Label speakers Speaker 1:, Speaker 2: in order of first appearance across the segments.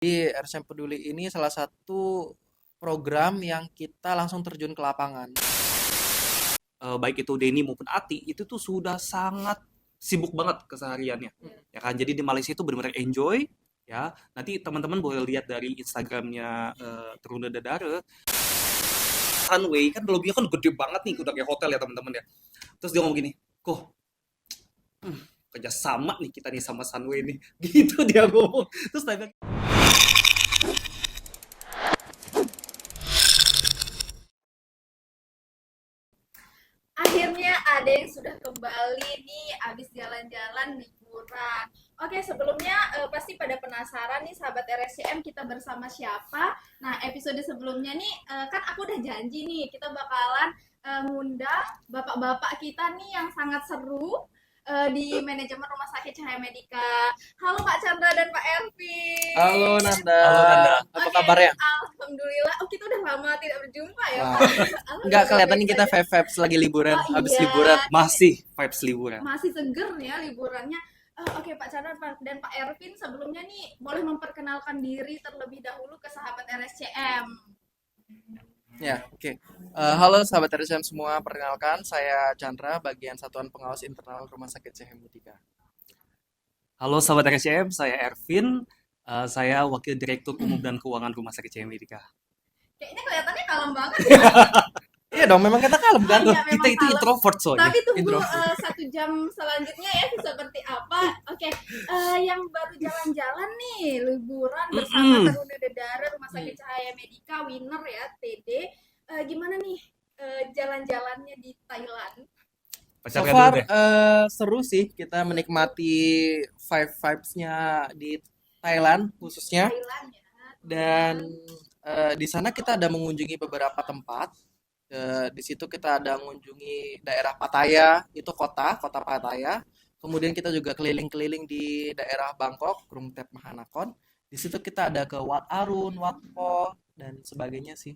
Speaker 1: Jadi RSM Peduli ini salah satu program yang kita langsung terjun ke lapangan.
Speaker 2: Baik itu Denny maupun Ati itu tuh sudah sangat sibuk banget kesehariannya, ya kan. Jadi di Malaysia itu benar-benar enjoy, ya. Nanti teman-teman boleh lihat dari Instagramnya Teruna Dadara. Sunway kan lobbynya kan gede banget nih, udah kayak hotel ya teman-teman ya. Terus dia ngomong gini, kok kerja sama nih kita nih sama Sunway nih, gitu dia ngomong. Terus saya bilang,
Speaker 3: Akhirnya ada yang sudah kembali nih abis jalan-jalan liburan. Oke, sebelumnya pasti pada penasaran nih sahabat RSCM kita bersama siapa. Nah, episode sebelumnya nih kan aku udah janji nih kita bakalan ngundang bapak-bapak kita nih yang sangat seru di manajemen Rumah Sakit Cahaya Medika. Halo Pak Chandra dan Pak Ervin.
Speaker 1: Halo Nanda,
Speaker 2: halo Nanda.
Speaker 1: apa
Speaker 3: Oke,
Speaker 1: kabarnya?
Speaker 3: alhamdulillah. Oh, kita udah lama tidak berjumpa ya,
Speaker 1: Wah,
Speaker 3: Pak.
Speaker 1: nggak
Speaker 3: Alhamdulillah
Speaker 1: kelihatan
Speaker 3: baik
Speaker 1: nih kita
Speaker 3: saja.
Speaker 1: vibes lagi liburan,
Speaker 3: Oh
Speaker 1: habis
Speaker 3: iya,
Speaker 1: liburan.
Speaker 2: Masih vibes liburan.
Speaker 3: masih seger nih ya liburannya. Oke Pak Chandra dan Pak Ervin, sebelumnya nih boleh memperkenalkan diri terlebih dahulu ke sahabat RSCM.
Speaker 1: Ya, oke. Halo sahabat RSM semua, perkenalkan saya Chandra, bagian Satuan Pengawas Internal Rumah Sakit Cahaya Medika.
Speaker 2: Halo sahabat RCM, saya Ervin. Saya Wakil Direktur Umum dan Keuangan Rumah Sakit Cahaya Medika.
Speaker 3: Kayaknya kelihatannya kalem banget ya.
Speaker 1: Iya dong, memang kita kalem kan?
Speaker 3: Iya,
Speaker 2: Kita
Speaker 3: memang
Speaker 2: itu
Speaker 3: kalem.
Speaker 2: introvert soalnya.
Speaker 3: Tapi tunggu
Speaker 1: Introvert.
Speaker 3: 1 jam selanjutnya ya seperti apa. Oke, yang baru jalan-jalan nih liburan bersama
Speaker 2: Mm-mm.
Speaker 3: Taruna Dedara Rumah Sakit Cahaya Medika Winner ya TD. Gimana nih jalan-jalannya di Thailand?
Speaker 1: So
Speaker 2: Pacarnya dulu
Speaker 1: far
Speaker 2: deh.
Speaker 1: seru sih, kita menikmati vibes-nya di Thailand khususnya.
Speaker 3: Thailand ya.
Speaker 1: Dan di sana kita ada mengunjungi beberapa tempat. Di situ kita ada mengunjungi daerah Pattaya, itu kota Pattaya. Kemudian kita juga keliling-keliling di daerah Bangkok, Krungthep Mahanakhon. Di situ kita ada ke Wat Arun, Wat Po, dan sebagainya sih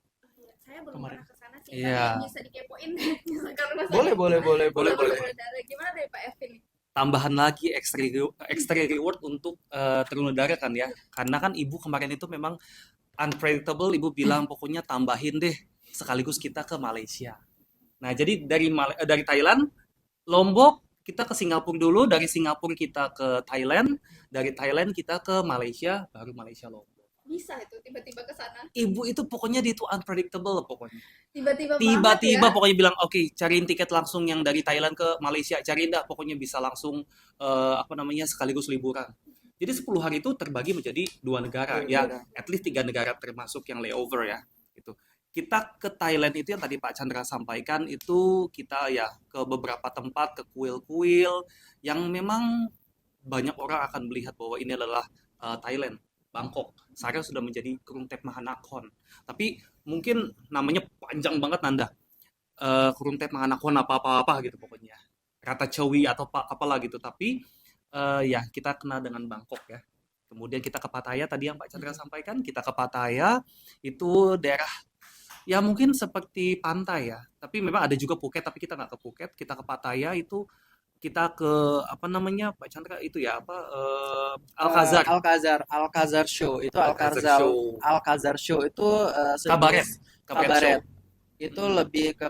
Speaker 3: Saya belum
Speaker 1: kemarin.
Speaker 3: pernah ke sana sih,
Speaker 2: Iya,
Speaker 3: tapi bisa dikepoin deh. Misalkan rumah
Speaker 1: Boleh,
Speaker 3: sakit.
Speaker 1: boleh, boleh, boleh,
Speaker 3: Boleh, boleh,
Speaker 1: boleh.
Speaker 3: boleh. Gimana dari Pak Evin nih?
Speaker 2: tambahan lagi extra reward untuk Teruna Dadara kan ya. Karena kan ibu kemarin itu memang unpredictable, ibu bilang pokoknya tambahin deh sekaligus kita ke Malaysia. Nah, jadi dari Thailand, Lombok kita ke Singapura dulu, dari Singapura kita ke Thailand, dari Thailand kita ke Malaysia, baru Malaysia Lombok.
Speaker 3: Bisa itu tiba-tiba ke sana.
Speaker 2: Ibu itu pokoknya dia itu unpredictable pokoknya.
Speaker 3: Tiba-tiba banget ya.
Speaker 2: Tiba-tiba pokoknya bilang, oke, cariin tiket langsung yang dari Thailand ke Malaysia, cariin dah, pokoknya bisa langsung apa namanya sekaligus liburan. Jadi 10 hari itu terbagi menjadi 2 negara,
Speaker 1: Dua
Speaker 2: ya,
Speaker 1: negara.
Speaker 2: at least 3 negara termasuk yang layover ya. Gitu. Kita ke Thailand itu yang tadi Pak Chandra sampaikan itu kita ya ke beberapa tempat, ke kuil-kuil yang memang banyak orang akan melihat bahwa ini adalah Thailand, Bangkok. Saya sudah menjadi Krungthep Mahanakhon. Tapi mungkin namanya panjang banget Nanda. Krungthep Mahanakhon apa-apa gitu pokoknya. Ratchawi atau apalah gitu. Tapi ya kita kenal dengan Bangkok ya. Kemudian kita ke Pattaya tadi yang Pak Chandra sampaikan. Kita ke Pattaya itu daerah ya mungkin seperti pantai ya. Tapi memang ada juga Phuket tapi kita nggak ke Phuket. Kita ke Pattaya itu kita ke apa namanya Pak Chandra itu ya apa Alcazar.
Speaker 1: Alcazar Show itu
Speaker 2: Alcazar Show.
Speaker 1: Alcazar Show itu
Speaker 2: Kabaret.
Speaker 1: sejenis
Speaker 2: Kabaret Show.
Speaker 1: kabaret. Itu lebih ke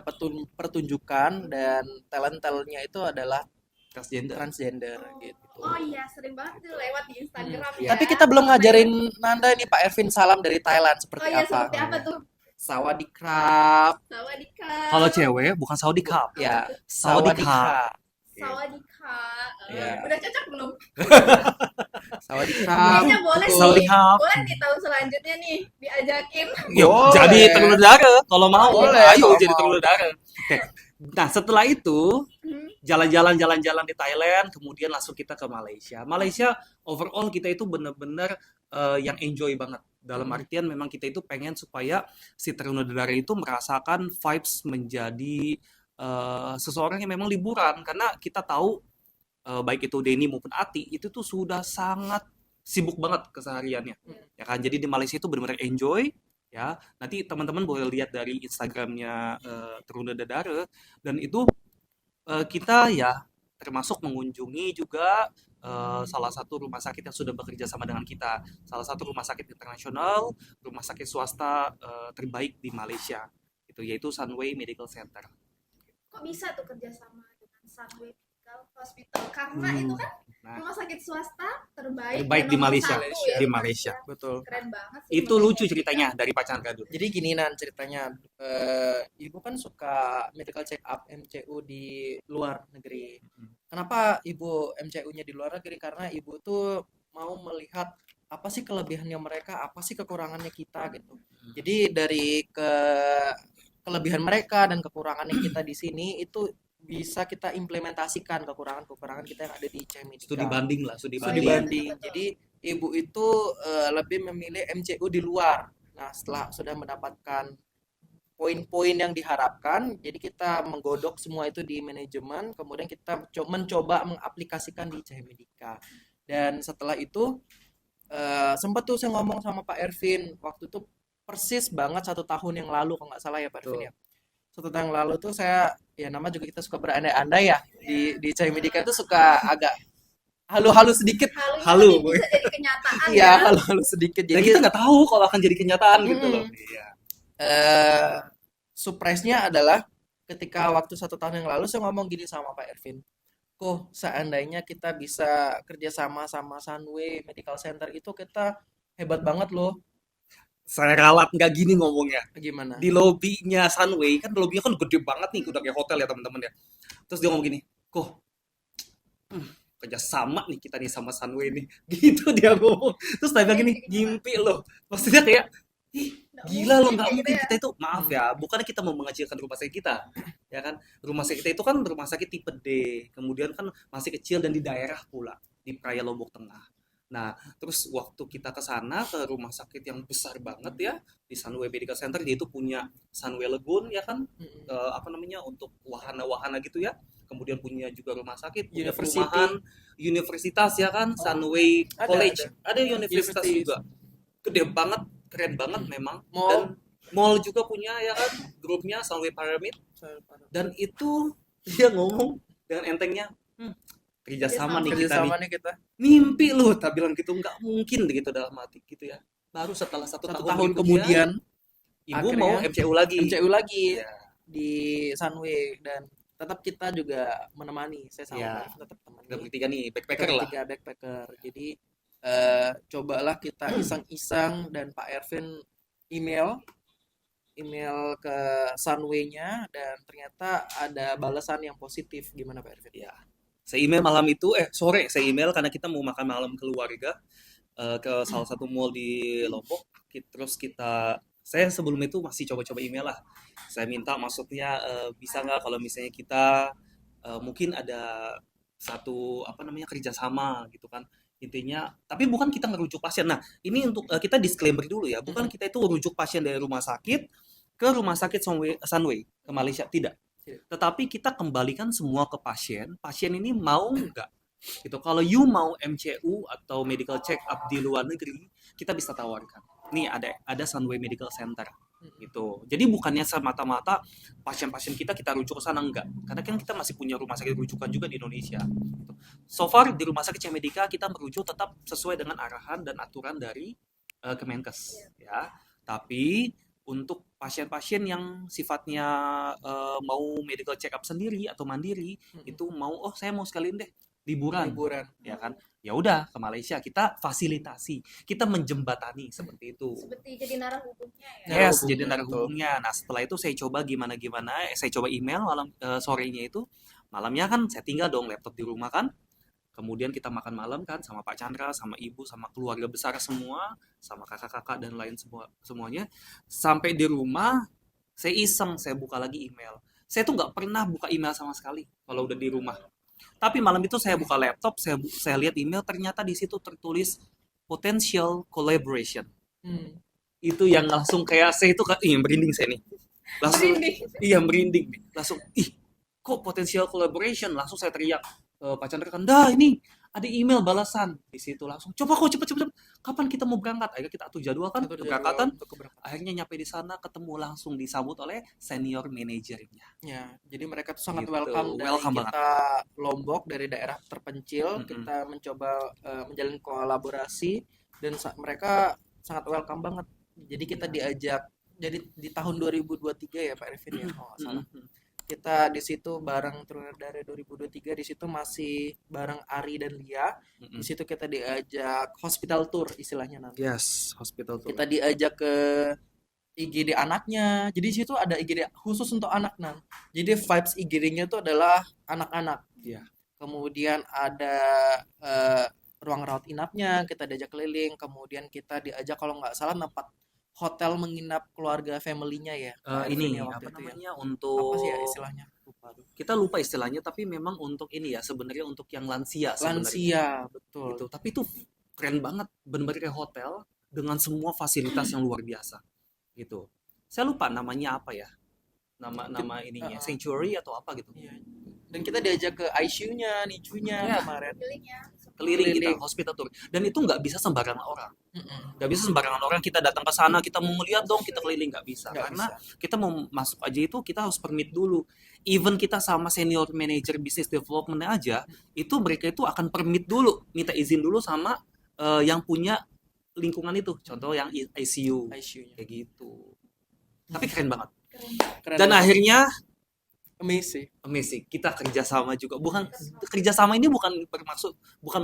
Speaker 1: pertunjukan dan talent-talentnya itu adalah
Speaker 2: Transgender.
Speaker 1: transgender gitu.
Speaker 3: Oh iya, sering banget tuh lewat di Instagram
Speaker 2: Iya.
Speaker 3: ya.
Speaker 1: Tapi kita belum ngajarin Nanda ini Pak Ervin salam dari Thailand
Speaker 3: Oh
Speaker 1: seperti
Speaker 3: iya,
Speaker 1: apa.
Speaker 3: seperti apa tuh?
Speaker 1: Sawadee-krap.
Speaker 3: Sawadika.
Speaker 2: Kalau cewek bukan Sawadee-krap.
Speaker 1: Ya,
Speaker 2: Sawadee-krap.
Speaker 3: Sawadika.
Speaker 1: Iya.
Speaker 3: Udah cocok belum?
Speaker 1: Sawadee-krap.
Speaker 3: Kayaknya boleh
Speaker 1: Itu.
Speaker 3: nih.
Speaker 2: Sawadee-krap.
Speaker 3: Boleh nih tahun selanjutnya nih diajakin.
Speaker 2: Yuk,
Speaker 1: Boleh.
Speaker 2: jadi Teruna Dadara kalau mau.
Speaker 1: Boleh,
Speaker 2: Ayo
Speaker 1: kalau
Speaker 2: jadi
Speaker 1: mau.
Speaker 2: Teruna Dadara. Oke. Nah, setelah itu
Speaker 3: Hmm.
Speaker 2: jalan-jalan di Thailand, kemudian langsung kita ke Malaysia. Malaysia overall kita itu benar-benar yang enjoy banget. Dalam artian memang kita itu pengen supaya si Teruna Dadara itu merasakan vibes menjadi seseorang yang memang liburan karena kita tahu baik itu Denny maupun Ati itu tuh sudah sangat sibuk banget kesehariannya. Ya kan? Jadi di Malaysia itu benar-benar enjoy ya. Nanti teman-teman boleh lihat dari Instagramnya Teruna Dadara dan itu kita ya termasuk mengunjungi juga salah satu rumah sakit yang sudah bekerja sama dengan kita, salah satu rumah sakit internasional, rumah sakit swasta terbaik di Malaysia, itu yaitu Sunway Medical Center.
Speaker 3: Kok bisa tuh kerjasama dengan Sunway Medical Hospital? Karena
Speaker 2: Hmm.
Speaker 3: itu kan
Speaker 2: Nah,
Speaker 3: rumah sakit swasta terbaik
Speaker 2: terbaik
Speaker 3: dan
Speaker 2: di
Speaker 3: nomor
Speaker 2: Malaysia,
Speaker 3: satu ya
Speaker 2: di Malaysia.
Speaker 1: Betul.
Speaker 3: Keren banget sih
Speaker 2: Itu
Speaker 3: makanya
Speaker 2: lucu
Speaker 3: kita.
Speaker 2: ceritanya dari Pak Chandra dulu.
Speaker 1: Jadi gini Nan ceritanya, ibu kan suka medical check up MCU di luar negeri. Kenapa ibu MCU-nya di luar negeri? Karena ibu tuh mau melihat apa sih kelebihannya mereka, apa sih kekurangannya kita gitu. Jadi dari kelebihan mereka dan kekurangannya kita di sini itu bisa kita implementasikan kekurangan-kekurangan kita yang ada di IC
Speaker 2: Studi
Speaker 1: Medica.
Speaker 2: banding lah, studi
Speaker 1: Studi
Speaker 2: banding.
Speaker 1: banding. Jadi ibu itu lebih memilih MCU di luar. Nah, setelah sudah mendapatkan poin-poin yang diharapkan, jadi kita menggodok semua itu di manajemen, kemudian kita mencoba mengaplikasikan di IC Medica. Dan setelah itu sempat tuh saya ngomong sama Pak Ervin waktu itu persis banget 1 tahun yang lalu kalau nggak salah ya Pak Ervin ya. 1 tahun yang lalu tuh saya ya nama juga kita suka berandai-andai ya di IC Medica itu suka agak halu-halu sedikit.
Speaker 3: Halunya
Speaker 2: Halu,
Speaker 3: tapi bisa jadi kenyataan
Speaker 1: Iya,
Speaker 3: ya.
Speaker 1: halu-halu sedikit.
Speaker 2: Dan
Speaker 1: Jadi
Speaker 2: kita nggak tahu kalau akan jadi kenyataan gitu loh. Iya.
Speaker 1: surprise-nya adalah ketika waktu 1 tahun yang lalu saya ngomong gini sama Pak Ervin, kok seandainya kita bisa kerjasama sama Sunway Medical Center itu kita hebat banget loh.
Speaker 2: Saya ralat nggak gini ngomongnya.
Speaker 1: Gimana?
Speaker 2: Di lobinya Sunway, kan lobinya kan gede banget nih, udah kayak hotel ya teman-teman ya. Terus dia ngomong gini, kok kerjasama nih kita nih sama Sunway nih. Gitu dia ngomong. Terus saya bilang gini, ngimpi loh. Maksudnya kayak, ih,
Speaker 3: Nggak
Speaker 2: gila loh,
Speaker 3: mungkin
Speaker 2: nggak
Speaker 3: gitu
Speaker 2: mungkin
Speaker 3: ya.
Speaker 2: kita itu, maaf ya, bukannya kita mau mengecilkan rumah sakit kita, ya kan? Rumah sakit kita itu kan rumah sakit tipe D, kemudian kan masih kecil dan di daerah pula, di Praia Lombok Tengah. Nah, terus waktu kita ke sana ke rumah sakit yang besar banget ya, di Sunway Medical Center, dia itu punya Sunway Lagoon ya kan,
Speaker 1: Mm-mm.
Speaker 2: apa namanya, untuk wahana-wahana gitu ya. Kemudian punya juga rumah sakit, punya
Speaker 1: University.
Speaker 2: perumahan, universitas ya kan, Sunway
Speaker 1: Ada,
Speaker 2: College, ada universitas
Speaker 1: University.
Speaker 2: juga. Gede banget, keren banget memang.
Speaker 1: Mall.
Speaker 2: Dan mall juga punya ya kan, grupnya Sunway Pyramid. Dan itu dia ngomong dengan entengnya, kerjasama nih kita nih.
Speaker 1: Kerjasama nih kita.
Speaker 2: Mimpi lu, tak bilang gitu, nggak mungkin gitu dalam hati gitu ya. Baru setelah satu
Speaker 1: 1
Speaker 2: tahun
Speaker 1: tahun
Speaker 2: kemudian,
Speaker 1: kemudian
Speaker 2: ibu
Speaker 1: akhirnya
Speaker 2: mau MCU lagi.
Speaker 1: MCU lagi
Speaker 2: Ya.
Speaker 1: di Sunway dan tetap kita juga menemani. Saya sama
Speaker 2: Ya.
Speaker 1: Pak Ervin tetap
Speaker 2: Kita
Speaker 1: menemani.
Speaker 2: bertiga nih, backpacker lah.
Speaker 1: Tiga backpacker. Jadi cobalah kita iseng-iseng dan Pak Ervin email ke Sunway-nya dan ternyata ada balasan yang positif. Gimana Pak Ervin?
Speaker 2: Ya. Saya email malam itu, sore saya email karena kita mau makan malam keluarga ke salah satu mall di Lombok. Terus saya sebelum itu masih coba-coba email lah. Saya minta maksudnya bisa nggak kalau misalnya kita mungkin ada satu apa namanya kerjasama gitu kan intinya. Tapi bukan kita ngerujuk pasien. Nah ini untuk kita disclaimer dulu ya. Bukan kita itu rujuk pasien dari rumah sakit ke rumah sakit Sunway ke Malaysia, tidak. Tetapi kita kembalikan semua ke pasien. Pasien ini mau nggak? Gitu. Kalau you mau MCU atau medical check up di luar negeri, kita bisa tawarkan. Nih ada Sunway Medical Center. Gitu. Jadi bukannya semata-mata pasien-pasien kita rujuk ke sana, enggak. Karena kan kita masih punya rumah sakit rujukan juga di Indonesia. Gitu. So far di rumah sakit Medica kita merujuk tetap sesuai dengan arahan dan aturan dari Kemenkes. Ya. Tapi untuk pasien-pasien yang sifatnya mau medical check up sendiri atau mandiri, itu mau saya mau sekalian deh liburan, ya kan? Ya udah ke Malaysia kita fasilitasi, kita menjembatani seperti itu.
Speaker 3: Seperti jadi narah hubungnya ya.
Speaker 2: Yes,
Speaker 1: hubungnya,
Speaker 2: jadi ntar
Speaker 1: betul.
Speaker 2: hubungnya. Nah setelah itu saya coba gimana, saya coba email malam sorenya itu, malamnya kan saya tinggal dong laptop di rumah kan. Kemudian kita makan malam kan sama Pak Chandra, sama ibu, sama keluarga besar semua, sama kakak-kakak dan lain semuanya. Sampai di rumah, saya iseng, saya buka lagi email. Saya tuh nggak pernah buka email sama sekali kalau udah di rumah. Tapi malam itu saya buka laptop, saya lihat email, ternyata di situ tertulis potential collaboration. Itu yang langsung kayak saya itu merinding saya nih. Langsung merinding nih. Langsung kok potential collaboration, langsung saya teriak. Pak Chandra kan, dah ini ada email balasan di situ langsung. Coba kok cepet. Kapan kita mau berangkat? Akhirnya kita atur jadwal kan
Speaker 1: Atur jadwal
Speaker 2: keberangkatan.
Speaker 1: untuk keberangkatan.
Speaker 2: Akhirnya nyampe di sana ketemu langsung disambut oleh senior manajernya.
Speaker 1: Ya, jadi mereka tuh sangat
Speaker 2: Gitu.
Speaker 1: welcome dari
Speaker 2: Welcome
Speaker 1: kita Lombok, dari daerah terpencil.
Speaker 2: Mm-mm.
Speaker 1: Kita mencoba menjalin kolaborasi dan mereka sangat welcome banget. Jadi kita diajak, jadi di tahun 2023 ya Pak Ervin ya, kalau nggak salah. Kita di situ bareng Trunadara 2023, di situ masih bareng Ari dan Lia. Di situ kita diajak hospital tour istilahnya nanti.
Speaker 2: Yes, hospital tour.
Speaker 1: Kita diajak ke IGD anaknya. Jadi di situ ada IGD khusus untuk anak nan. Jadi vibes IGD-nya itu adalah anak-anak.
Speaker 2: Iya.
Speaker 1: Kemudian ada ruang rawat inapnya, kita diajak keliling. Kemudian kita diajak kalau nggak salah tempat hotel menginap keluarga family-nya ya. Pak Ervin
Speaker 2: Ini
Speaker 1: ya waktu
Speaker 2: apa
Speaker 1: itu ya.
Speaker 2: namanya
Speaker 1: Apa sih ya
Speaker 2: untuk
Speaker 1: istilahnya? Lupa tuh.
Speaker 2: kita lupa istilahnya tapi memang untuk ini ya sebenarnya untuk yang lansia sebenarnya
Speaker 1: Lansia, betul.
Speaker 2: gitu. Tapi itu keren banget, benar-benar kayak hotel dengan semua fasilitas yang luar biasa gitu. Saya lupa namanya apa ya, nama ininya Sanctuary atau apa gitu.
Speaker 1: Iya. Dan kita diajak ke ICU-nya, NICU-nya
Speaker 2: Iya.
Speaker 1: kemarin.
Speaker 3: Keliling ya.
Speaker 2: Keliling kita
Speaker 1: Keliling.
Speaker 2: hospital tour dan itu nggak bisa sembarangan orang.
Speaker 1: Mm-mm.
Speaker 2: Nggak bisa sembarangan orang kita datang ke sana kita mau ngeliat dong kita keliling nggak bisa
Speaker 1: Nggak
Speaker 2: karena
Speaker 1: bisa.
Speaker 2: kita mau masuk aja itu kita harus permit dulu. Even kita sama senior manager business development aja itu mereka itu akan permit dulu, minta izin dulu sama yang punya lingkungan itu. Contoh yang ICU
Speaker 1: ICU-nya.
Speaker 2: kayak gitu. Tapi keren banget.
Speaker 1: Keren
Speaker 2: Dan
Speaker 1: banget.
Speaker 2: akhirnya
Speaker 1: Amazing.
Speaker 2: kita kerjasama juga. Bukan kerjasama ini bukan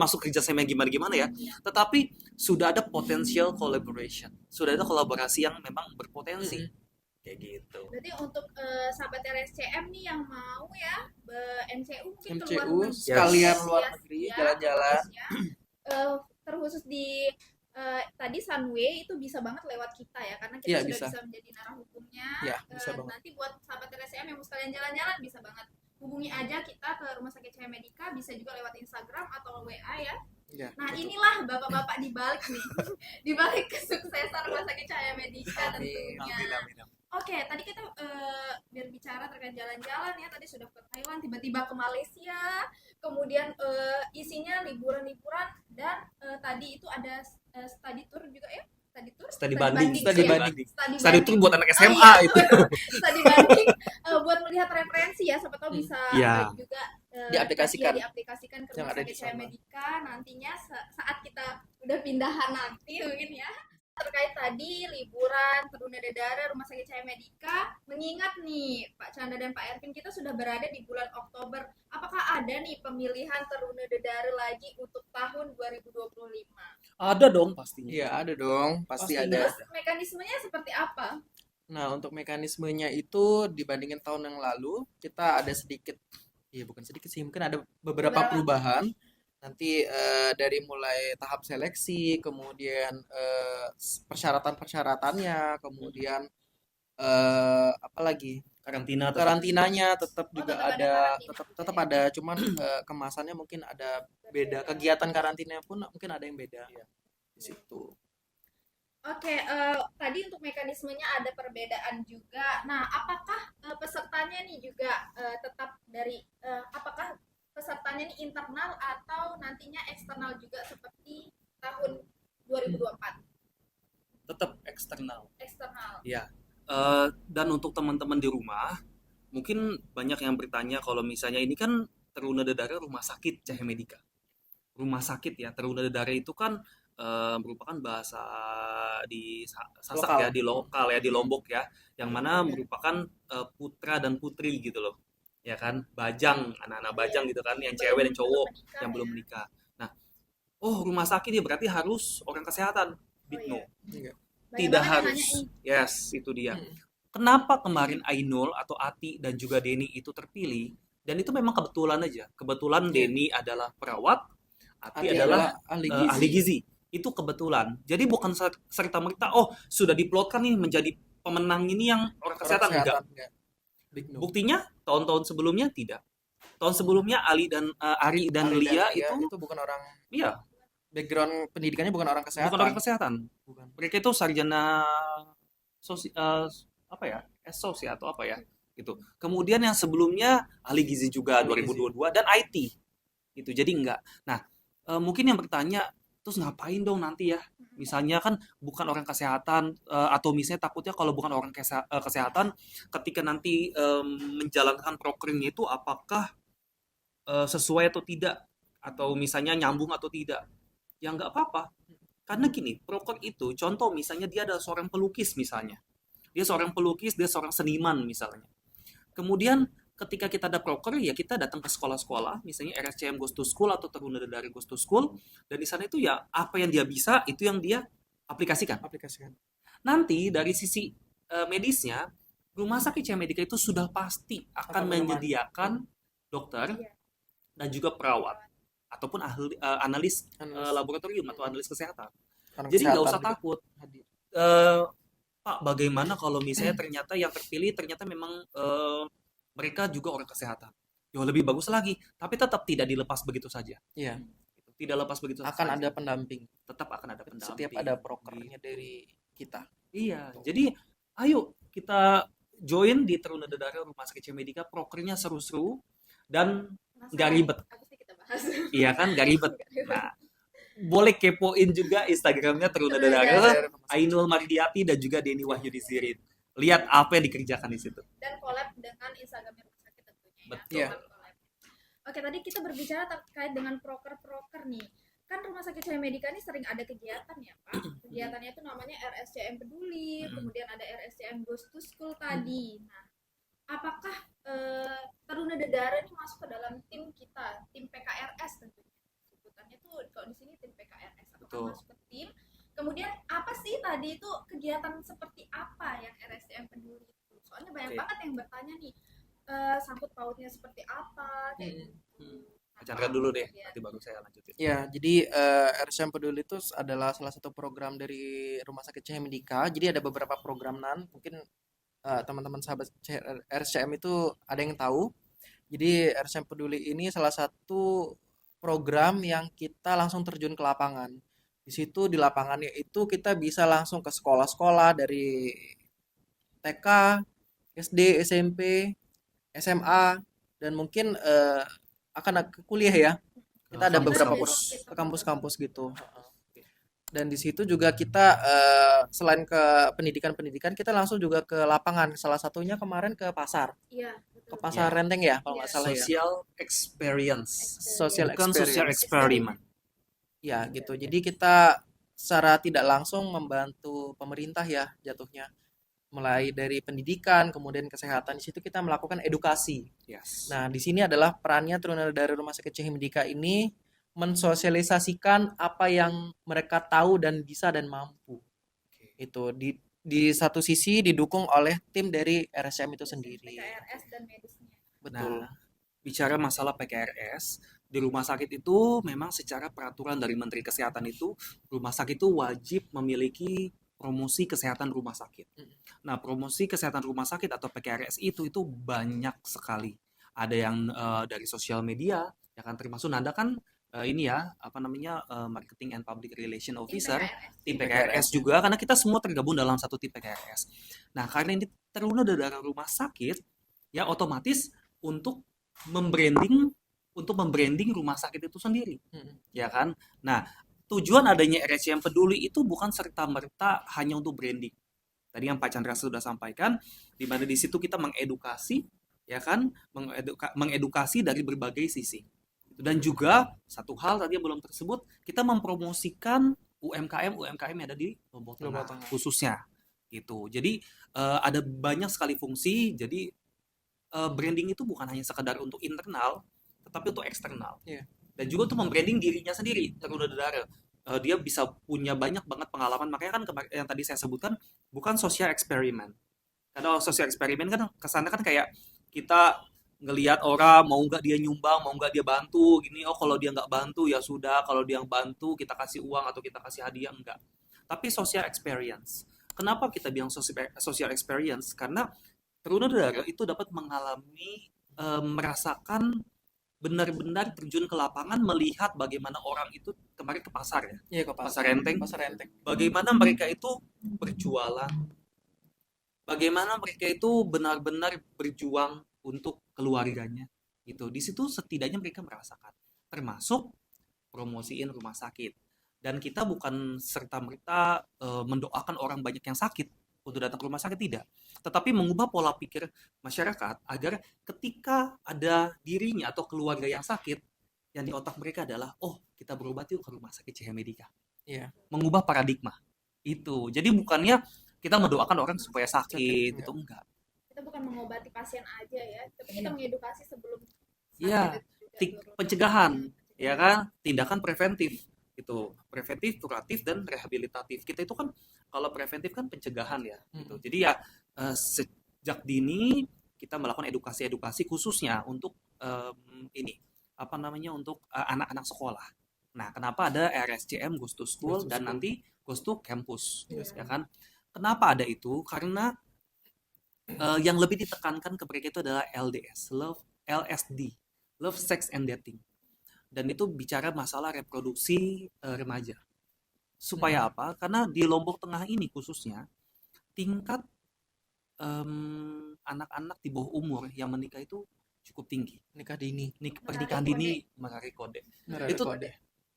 Speaker 2: masuk kerjasama yang gimana ya, tetapi sudah ada potential collaboration, sudah ada kolaborasi yang memang berpotensi kayak gitu.
Speaker 3: Berarti untuk sahabat RSCM nih yang mau ya MCU mungkin keluar
Speaker 1: MCU
Speaker 3: negeri,
Speaker 1: sekalian luar
Speaker 3: ya,
Speaker 1: negeri
Speaker 3: ya,
Speaker 1: jalan-jalan.
Speaker 3: ya. Terkhusus di tadi Sunway itu bisa banget lewat kita ya karena kita
Speaker 1: Iya,
Speaker 3: sudah
Speaker 1: bisa.
Speaker 3: bisa menjadi narah hukumnya.
Speaker 1: Iya, bisa banget.
Speaker 3: Nanti buat sahabat RSCM yang mau sekalian jalan-jalan bisa banget hubungi aja kita ke Rumah Sakit Cahaya Medika, bisa juga lewat Instagram atau WA ya.
Speaker 1: Iya,
Speaker 3: Nah
Speaker 1: betul.
Speaker 3: inilah bapak-bapak di balik nih, di balik kesuksesan Rumah Sakit Cahaya Medika
Speaker 1: Amin.
Speaker 3: tentunya. Oke, tadi kita berbicara terkait jalan-jalan ya. Tadi sudah ke Thailand, tiba-tiba ke Malaysia, kemudian isinya liburan-liburan dan tadi itu ada study tour juga ya.
Speaker 2: Studi banding.
Speaker 1: Studi
Speaker 3: ya.
Speaker 1: banding.
Speaker 2: Studi tour buat anak SMA
Speaker 3: iya,
Speaker 2: itu.
Speaker 3: Studi banding buat melihat referensi ya, siapa tahu bisa
Speaker 2: Iya.
Speaker 3: juga
Speaker 1: Diaplikasikan.
Speaker 3: diaplikasikan ke
Speaker 1: Yang
Speaker 3: Rumah
Speaker 1: ada
Speaker 3: Sakit
Speaker 1: di
Speaker 3: Cahaya
Speaker 1: sana.
Speaker 3: Medika nantinya saat kita udah pindahan nanti mungkin ya. Terkait tadi liburan Trunadara Rumah Sakit Cahaya Medika, mengingat nih Pak Chandra dan Pak Ervin kita sudah berada di bulan Oktober, apakah ada nih pemilihan Trunadara lagi untuk tahun 2025?
Speaker 2: Ada dong pastinya.
Speaker 1: Iya, ada dong, pasti
Speaker 2: Pastinya.
Speaker 1: ada.
Speaker 3: Terus mekanismenya seperti apa?
Speaker 1: Nah, untuk mekanismenya itu dibandingin tahun yang lalu, kita ada sedikit, iya bukan sedikit sih, mungkin ada beberapa perubahan. Nanti dari mulai tahap seleksi, kemudian persyaratan-persyaratannya, kemudian apa lagi? Karantinanya tetap juga
Speaker 3: tetap ada
Speaker 1: ada,
Speaker 3: karantina.
Speaker 1: tetap ada, cuman kemasannya mungkin ada beda. Kegiatan karantinanya pun mungkin ada yang beda di situ.
Speaker 3: Oke, tadi untuk mekanismenya ada perbedaan juga. Nah, apakah pesertanya nih juga tetap dari apakah pesertanya ini internal atau nantinya eksternal juga seperti tahun 2024?
Speaker 2: Tetap eksternal.
Speaker 3: Eksternal.
Speaker 2: Ya. Dan untuk teman-teman di rumah, mungkin banyak yang bertanya kalau misalnya ini kan Trunadara Rumah Sakit Cahaya Medika. Rumah sakit ya, Trunadara itu kan merupakan bahasa di Sasak
Speaker 1: Lokal.
Speaker 2: ya, di lokal ya, di Lombok ya, yang mana merupakan putra dan putri gitu loh. Ya kan, bajang, anak-anak bajang gitu kan, yang cewek dan cowok yang belum menikah. Nah, rumah sakit ya berarti harus orang kesehatan. Big no.
Speaker 1: Enggak.
Speaker 2: Tidak harus. Yes, itu dia. Kenapa kemarin Ainul atau Ati dan juga Denny itu terpilih? Dan itu memang kebetulan aja. Kebetulan Denny adalah perawat, Ati adalah ahli gizi. Itu kebetulan. Jadi bukan serta-merta sudah diplotkan nih menjadi pemenang ini yang orang kesehatan. Enggak.
Speaker 1: Big no.
Speaker 2: Buktinya tahun-tahun sebelumnya tidak. Tahun sebelumnya Ari dan Lia itu
Speaker 1: bukan orang,
Speaker 2: iya,
Speaker 1: background pendidikannya bukan orang kesehatan.
Speaker 2: bukan orang kesehatan.
Speaker 1: Bukan.
Speaker 2: Mereka itu sarjana apa ya? SOS ya atau apa ya? Gitu. Kemudian yang sebelumnya ahli gizi juga
Speaker 1: Ahli
Speaker 2: 2022 dan IT. Gitu. Jadi enggak. Nah, mungkin yang bertanya, terus ngapain dong nanti ya? Misalnya kan bukan orang kesehatan, atau misalnya takutnya kalau bukan orang kesehatan, ketika nanti menjalankan prokernya itu apakah sesuai atau tidak? Atau misalnya nyambung atau tidak? Ya nggak apa-apa. Karena gini, proker itu, contoh misalnya dia adalah seorang pelukis misalnya. Dia seorang pelukis, dia seorang seniman misalnya. Kemudian ketika kita ada proker, ya kita datang ke sekolah-sekolah, misalnya RSCM Goes to School atau Taruna dari Goes to School, dan di sana itu ya apa yang dia bisa, itu yang dia aplikasikan.
Speaker 1: Aplikasikan.
Speaker 2: Nanti dari sisi medisnya, Rumah Sakit Cahaya Medika itu sudah pasti akan menyediakan dokter
Speaker 3: Iya.
Speaker 2: dan juga perawat ataupun ahli, analis
Speaker 1: Analis.
Speaker 2: laboratorium atau analis kesehatan.
Speaker 1: Orang
Speaker 2: Jadi nggak
Speaker 1: kesehatan
Speaker 2: usah
Speaker 1: juga
Speaker 2: takut.
Speaker 1: hadir.
Speaker 2: Eh, Pak, bagaimana kalau misalnya ternyata yang terpilih ternyata memang mereka juga orang kesehatan? Jauh lebih bagus lagi, tapi tetap tidak dilepas begitu saja.
Speaker 1: Iya,
Speaker 2: Tidak lepas begitu
Speaker 1: akan
Speaker 2: saja.
Speaker 1: ada pendamping.
Speaker 2: Tetap akan ada pendamping.
Speaker 1: Setiap ada prokernya dari kita.
Speaker 2: Iya, jadi ayo kita join di Taruna Dadara Rumah Sakit Cahaya Medika, prokernya seru-seru dan nggak
Speaker 3: Penasaran?
Speaker 2: ribet.
Speaker 3: Habis ini kita bahas.
Speaker 2: Iya kan, nggak ribet. Nah, boleh kepoin juga Instagramnya Taruna
Speaker 3: Taruna
Speaker 2: Dadara,
Speaker 3: Dadara.
Speaker 2: Ainul Mardiati dan juga Denny Wahyudi Sirit. Lihat apa yang dikerjakan di situ.
Speaker 3: Dan collab dengan Instagram rumah sakit tentunya ya.
Speaker 2: Betul.
Speaker 1: Iya.
Speaker 3: Collab. Oke, tadi kita berbicara terkait dengan proker-proker nih. Kan Rumah Sakit Cahaya Medika ini sering ada kegiatan ya, Pak. Kegiatannya itu namanya RSCM Peduli, kemudian ada RSCM Goes to School tadi. Nah, apakah Taruna Dadara ini masuk ke dalam tim kita, tim PKRS tentunya. Sebutannya tuh kalau di sini tim PKRS. Apakah
Speaker 2: Betul.
Speaker 3: masuk ke tim? Kemudian apa sih tadi itu kegiatan seperti apa yang RSCM Peduli itu? Soalnya banyak
Speaker 2: Oke.
Speaker 3: banget yang bertanya nih, sangkut pautnya seperti apa kayak gitu.
Speaker 2: Pak Chandra dulu deh,
Speaker 3: Iya.
Speaker 2: nanti baru saya lanjutin.
Speaker 1: Ya, jadi RSCM Peduli itu adalah salah satu program dari Rumah Sakit Cahaya Medika. Jadi ada beberapa program mungkin teman-teman sahabat RSCM itu ada yang tahu. Jadi RSCM Peduli ini salah satu program yang kita langsung terjun ke lapangan. Di situ di lapangannya itu kita bisa langsung ke sekolah-sekolah dari TK, SD, SMP, SMA, dan mungkin akan ke kuliah ya. Kita ada beberapa ke kampus-kampus gitu. Dan di situ juga kita selain ke pendidikan-pendidikan, kita langsung juga ke lapangan. Salah satunya kemarin ke pasar,
Speaker 3: Iya,
Speaker 1: ke
Speaker 3: betul.
Speaker 1: pasar
Speaker 2: Iya.
Speaker 1: Renteng ya, kalau
Speaker 3: Iya.
Speaker 1: nggak salah ya.
Speaker 2: Social experience,
Speaker 1: Social
Speaker 2: bukan social
Speaker 1: experience.
Speaker 2: eksperimen.
Speaker 1: Ya, gitu. Jadi kita secara tidak langsung membantu pemerintah ya jatuhnya. Mulai dari pendidikan, kemudian kesehatan, di situ kita melakukan edukasi.
Speaker 2: Yes.
Speaker 1: Nah, di sini adalah perannya Taruna dari Rumah Sakit Cahaya Medika ini mensosialisasikan apa yang mereka tahu dan bisa dan mampu. Itu di satu sisi didukung oleh tim dari RSCM itu sendiri.
Speaker 3: PKRS dan medisnya.
Speaker 1: Betul.
Speaker 2: Nah, bicara masalah PKRS, di rumah sakit itu memang secara peraturan dari Menteri Kesehatan itu, rumah sakit itu wajib memiliki promosi kesehatan rumah sakit. Nah, promosi kesehatan rumah sakit atau PKRS itu banyak sekali. Ada yang dari sosial media, ya kan, termasuk Nanda kan ini ya, apa namanya, Marketing and Public Relation Officer, tim PKRS juga, karena kita semua tergabung dalam satu tim PKRS. Nah, karena ini Taruna Dadara rumah sakit, ya otomatis untuk membranding rumah sakit itu sendiri, ya kan? Nah, tujuan adanya RSCM Peduli itu bukan serta-merta hanya untuk branding. Tadi yang Pak Chandra sudah sampaikan, di mana di situ kita mengedukasi, ya kan, mengedukasi dari berbagai sisi. Dan juga satu hal tadi yang belum tersebut, kita mempromosikan UMKM yang ada di Lombok Tengah khususnya, gitu. Jadi ada banyak sekali fungsi. Jadi branding itu bukan hanya sekedar untuk internal, tetapi untuk eksternal.
Speaker 1: Iya.
Speaker 2: Dan juga untuk membranding dirinya sendiri, Taruna Dadara. Dia bisa punya banyak banget pengalaman. Makanya kan yang tadi saya sebutkan bukan social eksperimen. Karena social eksperimen kan kesannya kan kayak kita ngelihat orang, mau nggak dia nyumbang, mau nggak dia bantu, gini. Oh, kalau dia nggak bantu ya sudah, kalau dia bantu kita kasih uang atau kita kasih hadiah, enggak. Tapi social experience. Kenapa kita bilang social experience? Karena Taruna Dadara itu dapat mengalami, merasakan benar-benar terjun ke lapangan, melihat bagaimana orang itu kemarin ke pasar ya,
Speaker 1: Iya, ke
Speaker 2: pasar Renteng,
Speaker 1: Pasar Renteng.
Speaker 2: bagaimana mereka itu berjualan, bagaimana mereka itu benar-benar berjuang untuk keluarganya, gitu. Di situ setidaknya mereka merasakan, termasuk promosiin rumah sakit. Dan kita bukan serta-merta mendoakan orang banyak yang sakit untuk datang ke rumah sakit, tidak. Tetapi mengubah pola pikir masyarakat agar ketika ada dirinya atau keluarga yang sakit, yang di otak mereka adalah, oh kita berobat yuk ke rumah sakit CH Medika.
Speaker 1: Iya.
Speaker 2: Mengubah paradigma. Itu. Jadi bukannya kita mendoakan orang supaya sakit,
Speaker 1: Sakit,
Speaker 2: itu enggak.
Speaker 3: Kita bukan mengobati pasien aja ya, tapi kita mengedukasi sebelum
Speaker 2: Iya,
Speaker 3: sakit itu juga
Speaker 2: pencegahan, ya
Speaker 3: pencegahan.
Speaker 2: kan? Tindakan preventif. Itu preventif, kuratif, dan rehabilitatif. Kita itu kan kalau preventif kan pencegahan ya, gitu.
Speaker 1: Mm-mm.
Speaker 2: Jadi ya sejak dini kita melakukan edukasi-edukasi khususnya untuk ini apa namanya untuk anak-anak sekolah. Nah, kenapa ada RSCM Goes to School
Speaker 1: Goes to
Speaker 2: dan
Speaker 1: School.
Speaker 2: nanti Goes to Campus,
Speaker 3: Iya.
Speaker 2: ya kan? Kenapa ada itu? Karena yang lebih ditekankan ke mereka itu adalah LDS, LSD, Love, Sex, and Dating. Dan itu bicara masalah reproduksi remaja. Supaya apa? Karena di Lombok Tengah ini khususnya, tingkat anak-anak di bawah umur yang menikah itu cukup tinggi.
Speaker 1: Nikah dini.
Speaker 2: Pernikahan dini menarik kode.
Speaker 1: Menarik
Speaker 2: Itu
Speaker 1: kode.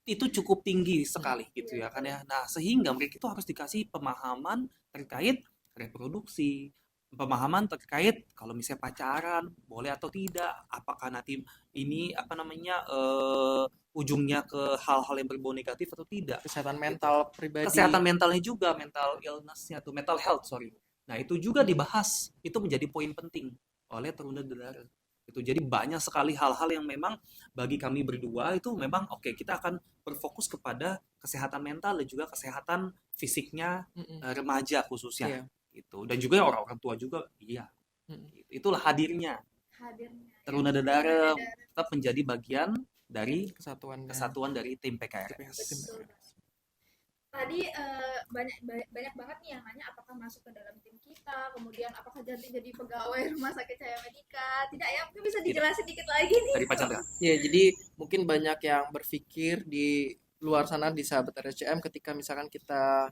Speaker 2: itu cukup tinggi sekali gitu ya kan ya. Nah, sehingga mereka itu harus dikasih pemahaman terkait reproduksi, pemahaman terkait kalau misalnya pacaran boleh atau tidak, apakah nanti ini apa namanya ujungnya ke hal-hal yang berbau negatif atau tidak.
Speaker 1: Kesehatan
Speaker 2: Gitu.
Speaker 1: mental pribadi.
Speaker 2: Kesehatan mentalnya juga, mental illness-nya tuh, mental health, sorry. Nah, itu juga dibahas. Itu menjadi poin penting oleh Teruna Dedara. Itu jadi banyak sekali hal-hal yang memang bagi kami berdua itu memang oke, kita akan berfokus kepada kesehatan mental dan juga kesehatan fisiknya
Speaker 1: Mm-mm.
Speaker 2: remaja khususnya.
Speaker 1: Iya.
Speaker 2: Gitu. Dan juga orang-orang tua juga, iya.
Speaker 1: Mm-mm.
Speaker 2: Itulah hadirnya
Speaker 3: Hadirnya ya.
Speaker 2: Teruna Dedara tetap menjadi bagian dari
Speaker 1: Kesatuan.
Speaker 2: kesatuan dari tim PKRS.
Speaker 3: Betul. Tadi banyak banget nih yang nanya apakah masuk ke dalam tim kita, kemudian apakah jadi pegawai rumah sakit Cahaya Medika. Tidak ya, mungkin bisa dijelasin dikit lagi nih.
Speaker 2: Dari Pak Chandra.
Speaker 1: Ya, jadi mungkin banyak yang berpikir di luar sana di sahabat RSCM ketika misalkan kita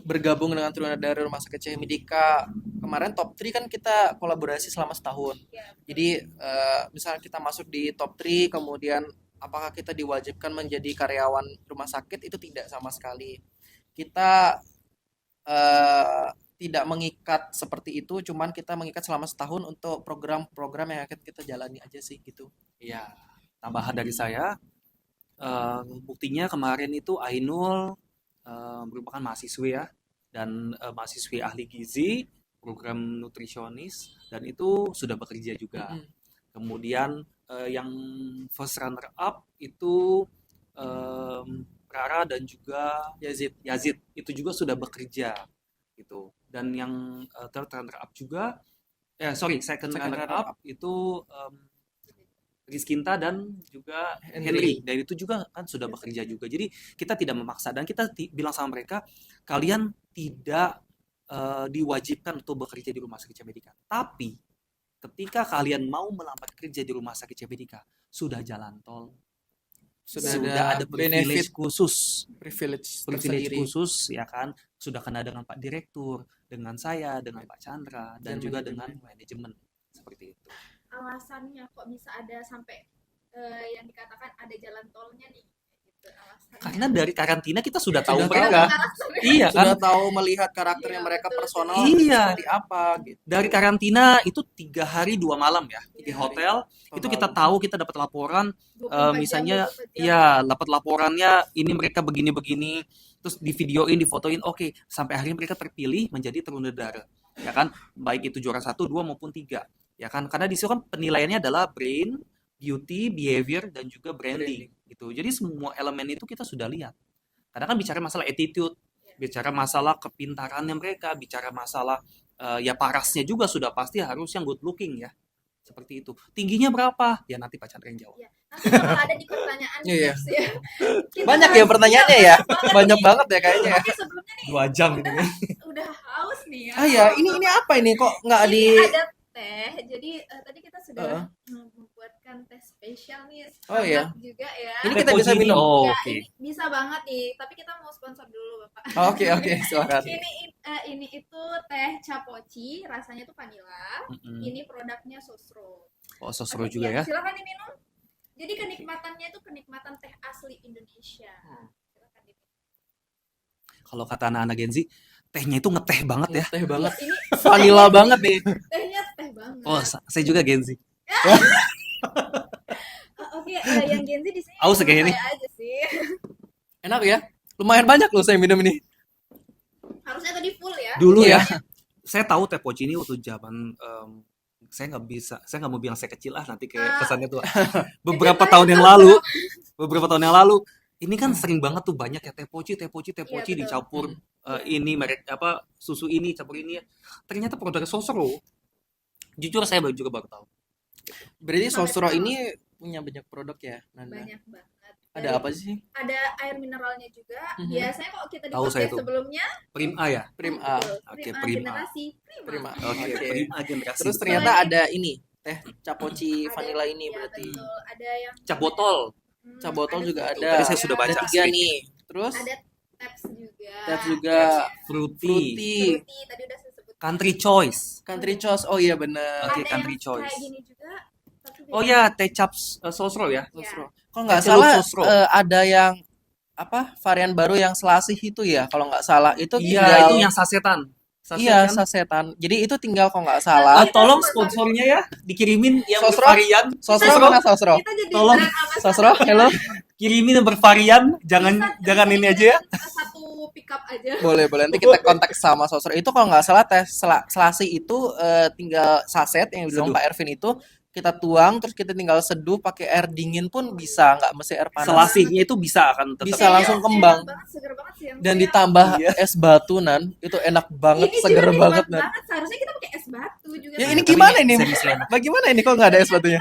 Speaker 1: bergabung dengan Teruna dari Rumah Sakit Cahaya Medika. Kemarin top 3 kan kita kolaborasi selama setahun.
Speaker 3: Ya,
Speaker 1: Jadi misalnya kita masuk di top 3, kemudian apakah kita diwajibkan menjadi karyawan rumah sakit, itu tidak sama sekali. Kita tidak mengikat seperti itu, cuman kita mengikat selama setahun untuk program-program yang akan kita jalani aja sih gitu.
Speaker 2: Iya, tambahan dari saya, buktinya kemarin itu Ainul merupakan mahasiswi ya, dan mahasiswi ahli gizi, program nutrisionis, dan itu sudah bekerja juga.
Speaker 1: Mm-mm.
Speaker 2: Kemudian yang first runner up itu Rara dan juga Yazid itu juga sudah bekerja gitu. Dan yang third runner up juga, second runner up itu Rizkinta dan juga Henry. Dan itu juga kan sudah bekerja juga. Jadi kita tidak memaksa dan kita bilang sama mereka, kalian tidak diwajibkan untuk bekerja di rumah sakit CH Medika. Tapi ketika kalian mau melamar kerja di rumah sakit CH Medika, sudah jalan tol, sudah ada privilege khusus, privilege khusus ya kan, sudah kena dengan Pak Direktur, dengan saya, dengan Pak Chandra, dan juga dengan manajemen seperti itu.
Speaker 3: Alasannya kok bisa ada sampai yang dikatakan ada jalan tolnya nih?
Speaker 2: Karena dari karantina kita sudah tahu mereka.
Speaker 1: Iya kan? Sudah tahu melihat karakternya mereka personal.
Speaker 2: Iya.
Speaker 1: Seperti apa gitu.
Speaker 2: Dari karantina itu 3 hari 2 malam ya di hotel. Itu kita tahu, kita dapat laporan. Misalnya ya dapat laporannya ini mereka begini-begini. Terus di videoin, difotoin. Oke, sampai akhirnya mereka terpilih menjadi Teruna Dedara. Ya kan? Baik itu juara 1, 2 maupun 3. Ya kan? Karena di situ kan penilaiannya adalah brain, beauty, behavior, dan juga branding. Gitu. Jadi semua elemen itu kita sudah lihat. Karena kan bicara masalah attitude, bicara masalah kepintarannya mereka, bicara masalah ya parasnya juga sudah pasti harus yang good looking ya. Seperti itu. Tingginya berapa? Ya nanti Pak Chandra yang jawab.
Speaker 3: Ya, nanti bakal ada di pertanyaan
Speaker 1: Iya.
Speaker 3: ya.
Speaker 1: Banyak ya pertanyaannya ya. Banyak banget ya kayaknya.
Speaker 3: Oke, sebelumnya nih
Speaker 2: 2 jam gitu ya.
Speaker 3: udah haus nih ya.
Speaker 1: Ah ya, ini apa ini kok nggak
Speaker 3: Ini
Speaker 1: di
Speaker 3: ada teh. Jadi tadi kita sudah membuatkan teh spesial nih.
Speaker 1: Oh, iya.
Speaker 3: Juga ya.
Speaker 1: Ini kita bisa minum.
Speaker 2: Oh,
Speaker 3: Ya,
Speaker 2: oke.
Speaker 3: ini bisa banget nih. Tapi kita mau sponsor dulu, Bapak.
Speaker 1: Oh, oke, silakan.
Speaker 3: Ini itu teh capoci, rasanya tuh vanilla. Ini produknya Sosro.
Speaker 2: Oh, Sosro juga ya.
Speaker 3: Silakan diminum. Jadi kenikmatannya itu kenikmatan teh asli Indonesia. Silakan diminum.
Speaker 2: Kalau kata anak-anak Gen Z, tehnya itu ngeteh banget ya.
Speaker 1: Teh banget.
Speaker 3: Ini
Speaker 1: Vanilla banget nih.
Speaker 3: tehnya teh banget.
Speaker 2: Oh, saya juga Gen Z.
Speaker 3: Oke, yang Gen Z di sini
Speaker 2: Aus kayak ini.
Speaker 3: saya aja sih.
Speaker 1: Enak ya? Lumayan banyak loh saya minum ini.
Speaker 3: Harusnya tadi full ya.
Speaker 2: Dulu
Speaker 1: Iya.
Speaker 2: ya, saya tahu teh poci ini waktu zaman saya nggak mau bilang saya kecil lah, nanti kayak kesannya tua. Beberapa
Speaker 3: Saya
Speaker 2: tahun yang lalu, ini kan sering banget tuh banyak ya teh poci
Speaker 3: Iya, betul.
Speaker 2: dicampur ini merek apa susu ini campur ini ya. Ternyata produk Sosro. Jujur saya juga baru tahu.
Speaker 1: Berarti
Speaker 3: Sampai
Speaker 1: Sosro
Speaker 3: sekarang.
Speaker 1: ini punya banyak produk ya, Nanda?
Speaker 3: Banyak banget.
Speaker 1: Ada
Speaker 3: Dari-
Speaker 1: apa sih?
Speaker 3: Ada air mineralnya juga.
Speaker 1: Mhm.
Speaker 3: Biasanya kalau kita di
Speaker 2: Tahu saya
Speaker 3: podcast
Speaker 2: tuh.
Speaker 3: sebelumnya,
Speaker 2: Prim A ya.
Speaker 1: Prim A.
Speaker 3: betul,
Speaker 2: Oke,
Speaker 3: Prim A
Speaker 2: Prim A.
Speaker 3: generasi
Speaker 1: Prim A.
Speaker 2: Oke,
Speaker 1: Oke.
Speaker 2: Prim A generasi.
Speaker 1: Terus ternyata ada ini, teh capoci
Speaker 3: ada-
Speaker 1: vanilla ini
Speaker 3: ya,
Speaker 1: berarti.
Speaker 3: betul. Ada yang
Speaker 2: cap botol.
Speaker 1: Cap botol juga
Speaker 3: fruity
Speaker 1: ada.
Speaker 2: Tadi saya sudah baca.
Speaker 1: Ada 3 nih. Terus
Speaker 3: Ada taps juga.
Speaker 1: taps juga,
Speaker 2: Fruity.
Speaker 1: fruity,
Speaker 3: Fruity, tadi udah saya sebut.
Speaker 2: Country Choice.
Speaker 1: country choice. Oh iya bener.
Speaker 2: Oke,
Speaker 3: Ada
Speaker 2: country
Speaker 3: yang
Speaker 2: choice.
Speaker 3: kayak gini juga. tapi
Speaker 2: Oh
Speaker 3: beda.
Speaker 2: ya, teh cap Sosro ya.
Speaker 1: Sosro. Kalau nggak
Speaker 2: Celup
Speaker 1: salah
Speaker 2: Sosro.
Speaker 1: ada yang apa varian baru yang selasih itu ya kalau nggak salah itu
Speaker 2: Iya,
Speaker 1: tinggal
Speaker 2: itu yang sasetan.
Speaker 1: iya
Speaker 2: kan?
Speaker 1: sasetan jadi itu tinggal kalau nggak salah
Speaker 2: Tolong sponsornya ya dikirimin yang
Speaker 1: Sosro?
Speaker 2: bervarian.
Speaker 1: Sosro mana Sosro
Speaker 3: Kita jadi
Speaker 2: Tolong.
Speaker 3: brand ambassador.
Speaker 1: Sosro hello
Speaker 2: Kirimin yang bervarian, jangan
Speaker 3: Bisa
Speaker 2: ini aja ya.
Speaker 3: dikirimin satu pickup aja.
Speaker 1: boleh nanti kita kontak sama Sosro itu kalau nggak salah teh selasi itu tinggal saset yang bilang
Speaker 2: Seduh.
Speaker 1: Pak Ervin itu kita tuang terus kita tinggal seduh pakai air dingin pun bisa nggak mesti air panas
Speaker 2: Selasihnya itu bisa akan tetap.
Speaker 1: Bisa langsung kembang.
Speaker 3: Enak banget, seger banget sih yang
Speaker 1: dan
Speaker 3: saya-
Speaker 1: ditambah
Speaker 2: Iya.
Speaker 1: es batu nan itu enak banget
Speaker 3: Ini
Speaker 1: seger
Speaker 3: juga
Speaker 1: banget
Speaker 3: nikmat
Speaker 1: nan
Speaker 3: banget. Seharusnya kita pakai es batu juga.
Speaker 1: ya
Speaker 3: kan.
Speaker 1: ini
Speaker 2: Tapi
Speaker 1: gimana ini
Speaker 2: serius enak.
Speaker 1: bagaimana ini kok nggak ada es batunya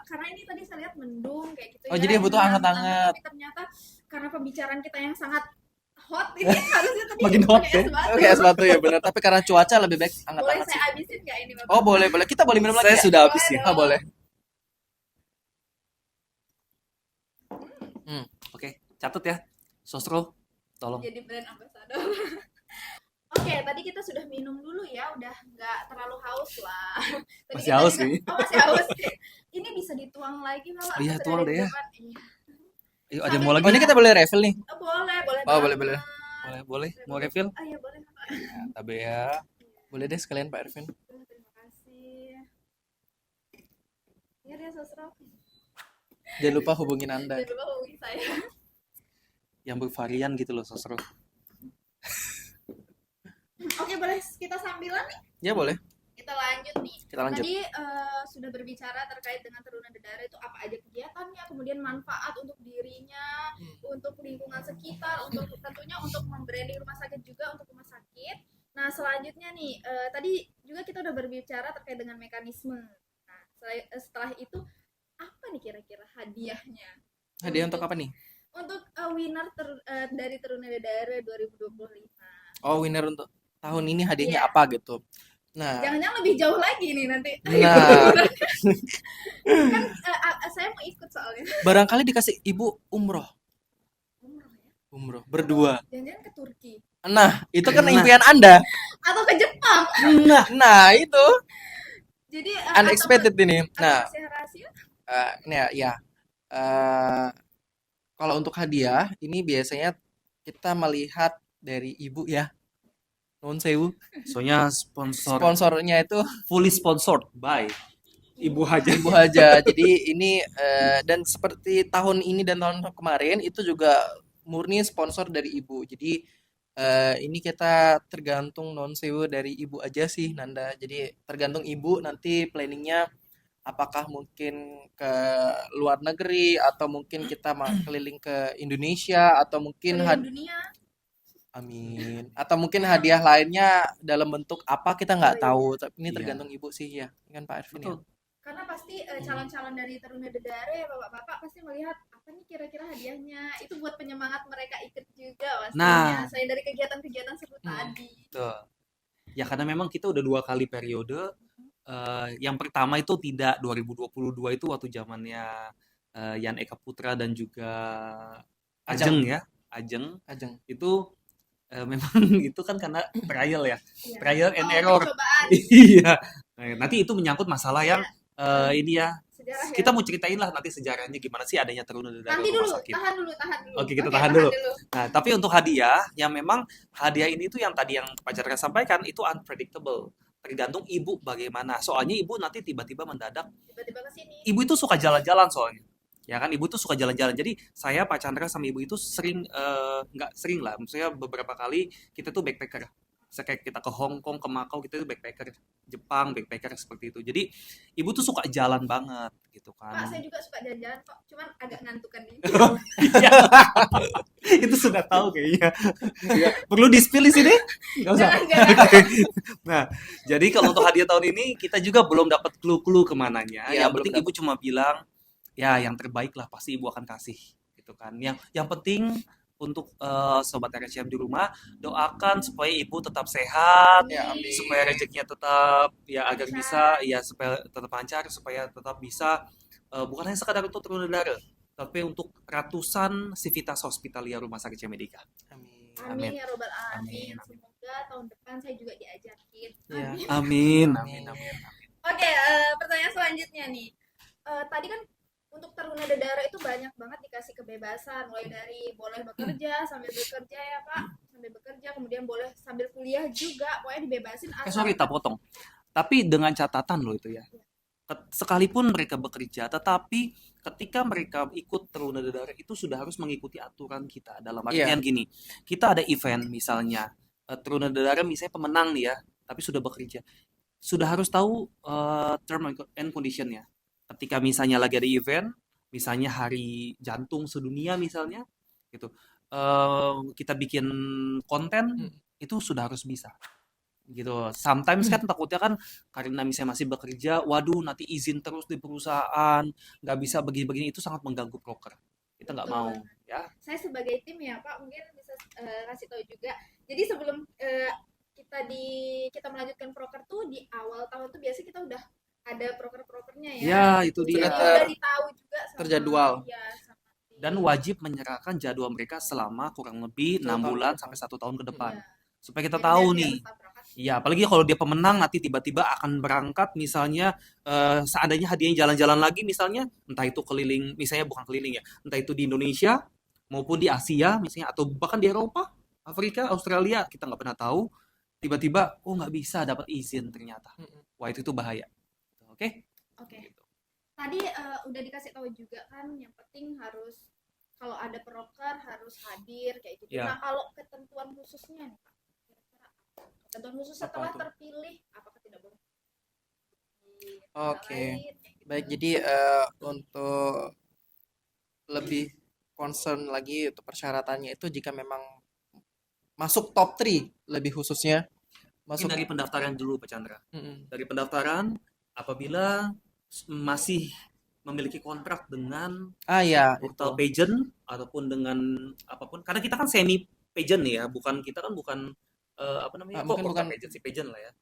Speaker 3: Karena ini tadi saya lihat mendung kayak gitu
Speaker 1: Oh,
Speaker 3: ya.
Speaker 1: jadi butuh
Speaker 3: yang
Speaker 1: hangat-hangat.
Speaker 3: Tapi ternyata karena pembicaraan kita yang sangat hot ini harusnya tadi
Speaker 2: Makin hot,
Speaker 3: pakai es
Speaker 2: ya?
Speaker 3: batu.
Speaker 1: Oke, es batu ya benar. Tapi karena cuaca lebih baik
Speaker 3: Boleh
Speaker 1: hangat-hangat
Speaker 3: saya
Speaker 1: sih.
Speaker 3: habisin nggak ini Bapak?
Speaker 1: Oh, boleh. Kita boleh minum lagi
Speaker 2: Saya
Speaker 1: ya?
Speaker 2: sudah habis ya.
Speaker 1: Oh, boleh.
Speaker 2: Oke, catat ya. Sosro, tolong.
Speaker 3: Jadi brand ambassador. Oke, tadi kita sudah minum dulu ya, udah nggak terlalu haus lah. Tadi
Speaker 2: Masih
Speaker 3: kita
Speaker 2: haus
Speaker 3: juga-
Speaker 2: nih.
Speaker 3: Oh, masih haus. Ini bisa dituang lagi Bapak.
Speaker 2: Iya,
Speaker 3: Sudah
Speaker 2: tuang
Speaker 3: ada
Speaker 2: deh ya.
Speaker 3: di depan. Iya.
Speaker 2: Ayo, ada yang mau lagi?
Speaker 1: Oh, ini kita boleh refill nih.
Speaker 3: Oh, boleh, boleh.
Speaker 1: Oh, boleh,
Speaker 3: banget.
Speaker 2: Boleh. Mau refill?
Speaker 3: Oh iya, boleh Bapak.
Speaker 2: Tabe ya.
Speaker 1: Boleh deh sekalian Pak Ervin.
Speaker 3: Terima kasih. Iya deh, Sosro.
Speaker 1: Jangan lupa hubungin Anda.
Speaker 3: Jangan lupa hubungi saya.
Speaker 2: Yang bervarian gitu loh, Sosro.
Speaker 3: Oke, boleh kita sambilan nih.
Speaker 1: Ya, boleh.
Speaker 3: Kita lanjut nih.
Speaker 1: Kita lanjut.
Speaker 3: Tadi sudah berbicara terkait dengan Teruna Dedara itu apa aja kegiatannya, kemudian manfaat untuk dirinya, untuk lingkungan sekitar, untuk tentunya untuk membranding rumah sakit juga untuk rumah sakit. Nah, selanjutnya nih, tadi juga kita udah berbicara terkait dengan mekanisme. Nah, setelah itu apa nih kira-kira hadiahnya?
Speaker 1: Hadiah untuk apa nih?
Speaker 3: Untuk winner dari Teruna Dedara 2025.
Speaker 1: Oh, winner untuk tahun ini hadiahnya
Speaker 3: Iya.
Speaker 1: apa gitu. Nah,
Speaker 3: Jangan-jangan lebih jauh lagi nih nanti.
Speaker 1: Nah.
Speaker 3: Kan saya mau ikut soalnya.
Speaker 1: barangkali dikasih ibu umroh.
Speaker 3: Umroh ya.
Speaker 1: Umroh berdua.
Speaker 3: Jangan-jangan ke Turki
Speaker 1: Nah, itu kan
Speaker 2: Nah.
Speaker 1: impian Anda.
Speaker 3: atau ke Jepang.
Speaker 1: Nah, itu
Speaker 3: Jadi
Speaker 1: unexpected ini.
Speaker 3: atau
Speaker 1: Nah,
Speaker 3: masih rahasia?
Speaker 1: ini ya. Kalau untuk hadiah, ini biasanya kita melihat dari ibu ya. Nuhun sewu.
Speaker 2: Soalnya
Speaker 1: Sponsornya itu
Speaker 2: fully sponsored by Ibu Haja.
Speaker 1: Ibu Haja. Jadi ini dan seperti tahun ini dan tahun kemarin itu juga murni sponsor dari ibu. Jadi ini kita tergantung non sewu dari ibu aja sih Nanda. Jadi tergantung ibu nanti planningnya apakah mungkin ke luar negeri atau mungkin kita keliling ke Indonesia atau mungkin
Speaker 3: Keliling dunia.
Speaker 1: amin atau mungkin hadiah lainnya dalam bentuk apa kita nggak tahu. Tapi ini
Speaker 2: Iya.
Speaker 1: tergantung ibu sih ya. Ini kan Pak Ervin ya.
Speaker 2: Betul.
Speaker 3: Karena pasti calon-calon dari Teruna Dedara ya bapak-bapak pasti melihat apa nih kira-kira hadiahnya. Itu buat penyemangat mereka ikut juga pastinya.
Speaker 2: Nah.
Speaker 3: Selain dari kegiatan-kegiatan seru tadi.
Speaker 2: Betul. Ya karena memang kita udah 2 kali periode. Yang pertama itu tidak 2022 itu waktu zamannya Yan Eka Putra dan juga Ajeng ya. Ajeng
Speaker 1: Ajeng.
Speaker 2: itu memang itu kan karena trial ya.
Speaker 3: Iya.
Speaker 2: Trial and
Speaker 3: Oh,
Speaker 2: error.
Speaker 3: percobaan.
Speaker 2: Iya. Nah, nanti itu menyangkut masalah yang ini ya
Speaker 3: sejarah ya.
Speaker 2: kita mau ceritain lah nanti sejarahnya gimana sih adanya Trunadadara
Speaker 3: Nanti
Speaker 2: Rumah
Speaker 3: dulu,
Speaker 2: Sakit.
Speaker 3: tahan dulu.
Speaker 2: Oke, kita
Speaker 3: Oke,
Speaker 2: tahan dulu.
Speaker 3: dulu.
Speaker 2: Nah, tapi untuk hadiah, yang memang hadiah ini tuh yang tadi yang Pak Chandra sampaikan itu unpredictable. Tergantung ibu bagaimana. Soalnya ibu nanti tiba-tiba mendadak.
Speaker 3: Tiba-tiba ke sini.
Speaker 2: Ibu itu suka jalan-jalan soalnya. Ya kan, ibu tuh suka jalan-jalan. Jadi saya, Pak Chandra sama ibu itu sering, nggak sering lah. Maksudnya beberapa kali kita tuh backpacker. Misalnya kayak kita ke Hong Kong, ke Macau, kita tuh backpacker. Jepang, backpacker seperti itu. Jadi ibu tuh suka jalan banget gitu
Speaker 3: Pak,
Speaker 2: kan.
Speaker 3: saya juga suka jalan-jalan kok. Cuman agak ngantukan ini.
Speaker 2: Iya. Itu sudah tahu kayaknya. Perlu di-spill di sini? Nggak usah.
Speaker 3: Jangan.
Speaker 2: Oke. Nah, jadi kalau untuk hadiah tahun ini kita juga belum dapat clue-clue kemananya.
Speaker 1: Iya,
Speaker 2: Yang
Speaker 1: belum
Speaker 2: penting ibu cuma bilang, ya yang terbaik lah pasti ibu akan kasih gitu kan. Yang penting untuk sobat RSCM di rumah doakan supaya ibu tetap sehat,
Speaker 1: Ya, amin.
Speaker 2: supaya rezekinya tetap ya agar bisa ya supaya tetap lancar, supaya tetap bisa bukan hanya sekadar untuk Trunadadara, tapi untuk ratusan Civitas Hospitalia Rumah Sakit Medika.
Speaker 1: Amin.
Speaker 3: Amin ya robbal alamin.
Speaker 2: Amin.
Speaker 3: Semoga tahun depan saya juga diajakin.
Speaker 1: Iya.
Speaker 3: Amin.
Speaker 2: Amin.
Speaker 3: Oke, pertanyaan selanjutnya nih. Tadi kan untuk Trunadadara itu banyak banget dikasih kebebasan, mulai dari boleh bekerja sambil bekerja ya Pak, sambil bekerja, kemudian boleh sambil kuliah juga, pokoknya dibebasin
Speaker 2: Sorry, tak potong. Tapi dengan catatan loh itu ya. Sekalipun mereka bekerja, tetapi ketika mereka ikut Trunadadara itu sudah harus mengikuti aturan kita. Dalam artian gini, kita ada event misalnya, Trunadadara misalnya pemenang nih ya, tapi sudah bekerja. Sudah harus tahu term and condition-nya. Ketika misalnya lagi ada event, misalnya hari jantung sedunia misalnya, gitu, kita bikin konten, itu sudah harus bisa. Gitu. Sometimes kan takutnya kan karena misalnya masih bekerja, waduh nanti izin terus di perusahaan, nggak bisa begini-begini, itu sangat mengganggu broker. Kita nggak mau, ya.
Speaker 3: Saya sebagai tim ya Pak, mungkin bisa kasih tahu juga. Jadi sebelum kita melanjutkan proker tuh di awal tahun tuh biasanya kita udah ada proker-prokernya ya.
Speaker 2: Ya, itu dia.
Speaker 3: Udah ditahu juga sama,
Speaker 1: terjadwal.
Speaker 3: Ya, sama tim.
Speaker 2: Dan wajib menyerahkan jadwal mereka selama kurang lebih 6 bulan sampai 1 tahun ke depan.
Speaker 3: Ya.
Speaker 2: Supaya kita
Speaker 3: Jadi
Speaker 2: tahu
Speaker 3: nanti
Speaker 2: nih.
Speaker 3: harus tabrakan.
Speaker 2: Iya, apalagi kalau dia pemenang nanti tiba-tiba akan berangkat misalnya seandainya hadiahnya jalan-jalan lagi misalnya, entah itu keliling, misalnya bukan keliling ya, entah itu di Indonesia maupun di Asia misalnya atau bahkan di Eropa, Afrika, Australia, kita nggak pernah tahu. Tiba-tiba, oh nggak bisa dapat izin ternyata. Wah itu bahaya. Oke?
Speaker 3: Oke. Tadi udah dikasih tahu juga kan, yang penting harus kalau ada proker harus hadir kayak gitu.
Speaker 2: Ya.
Speaker 3: Nah kalau ketentuan khususnya nih Pak, kira-kira apa? Ketentuan khusus
Speaker 2: Apa
Speaker 3: setelah
Speaker 2: tuh?
Speaker 3: terpilih, apakah tidak boleh?
Speaker 1: Oke.
Speaker 3: Lain, kayak gitu.
Speaker 1: Baik, jadi untuk lebih concern lagi untuk persyaratannya itu jika memang masuk top 3 lebih khususnya
Speaker 2: Mungkin
Speaker 1: masuk
Speaker 2: dari pendaftaran dulu Pak Chandra.
Speaker 1: Mm-mm.
Speaker 2: Dari pendaftaran, apabila masih memiliki kontrak dengan
Speaker 1: ya
Speaker 2: portal
Speaker 1: itu.
Speaker 2: pageant ataupun dengan apapun, karena kita kan semi pageant nih ya, kita kan bukan apa namanya,
Speaker 1: Mungkin
Speaker 2: portal
Speaker 1: bukan
Speaker 2: pageant sih, pageant lah ya.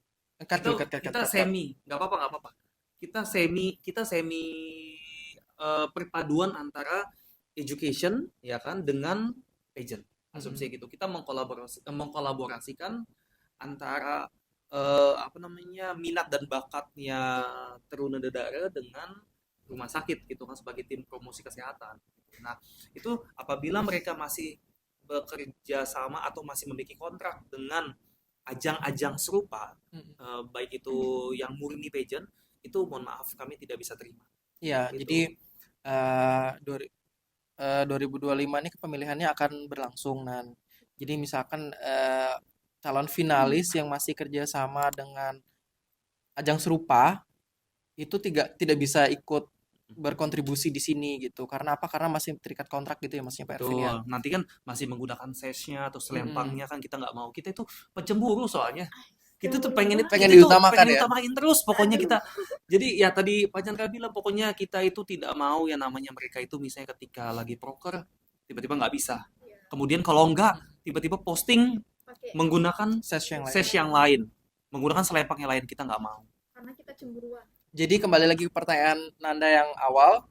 Speaker 1: cut.
Speaker 2: Kita semi, nggak apa-apa. Kita semi perpaduan antara education ya kan dengan pageant. Asumsi gitu. Kita mengkolaborasikan antara apa namanya, minat dan bakatnya Trunadadara dengan rumah sakit gitu kan sebagai tim promosi kesehatan. Nah, itu apabila mereka masih bekerja sama atau masih memiliki kontrak dengan ajang-ajang serupa, baik itu yang murni pageant, itu mohon maaf kami tidak bisa terima.
Speaker 1: Iya,
Speaker 2: Gitu.
Speaker 1: jadi 2025 ini pemilihannya akan berlangsung, Nan. Jadi misalkan calon finalis yang masih kerja sama dengan ajang serupa itu tidak bisa ikut berkontribusi di sini gitu. Karena apa? Karena masih terikat kontrak gitu ya, maksudnya Pak Ervin ya.
Speaker 2: Betul. Nanti kan masih menggunakan sesnya atau selempangnya kan kita nggak mau. Kita itu pencemburu soalnya. Kita tuh pengen
Speaker 1: diutamakan ya?
Speaker 2: diutamain terus pokoknya kita. Jadi ya tadi Pak Chandra bilang pokoknya kita itu tidak mau yang namanya mereka itu misalnya ketika lagi proker tiba-tiba nggak bisa. Kemudian kalau nggak tiba-tiba posting
Speaker 3: Pakai
Speaker 2: menggunakan
Speaker 1: Ses yang lain.
Speaker 2: ses yang lain, menggunakan selempang yang lain, kita nggak mau.
Speaker 3: karena kita cemburuan.
Speaker 1: Jadi kembali lagi ke pertanyaan Nanda yang awal.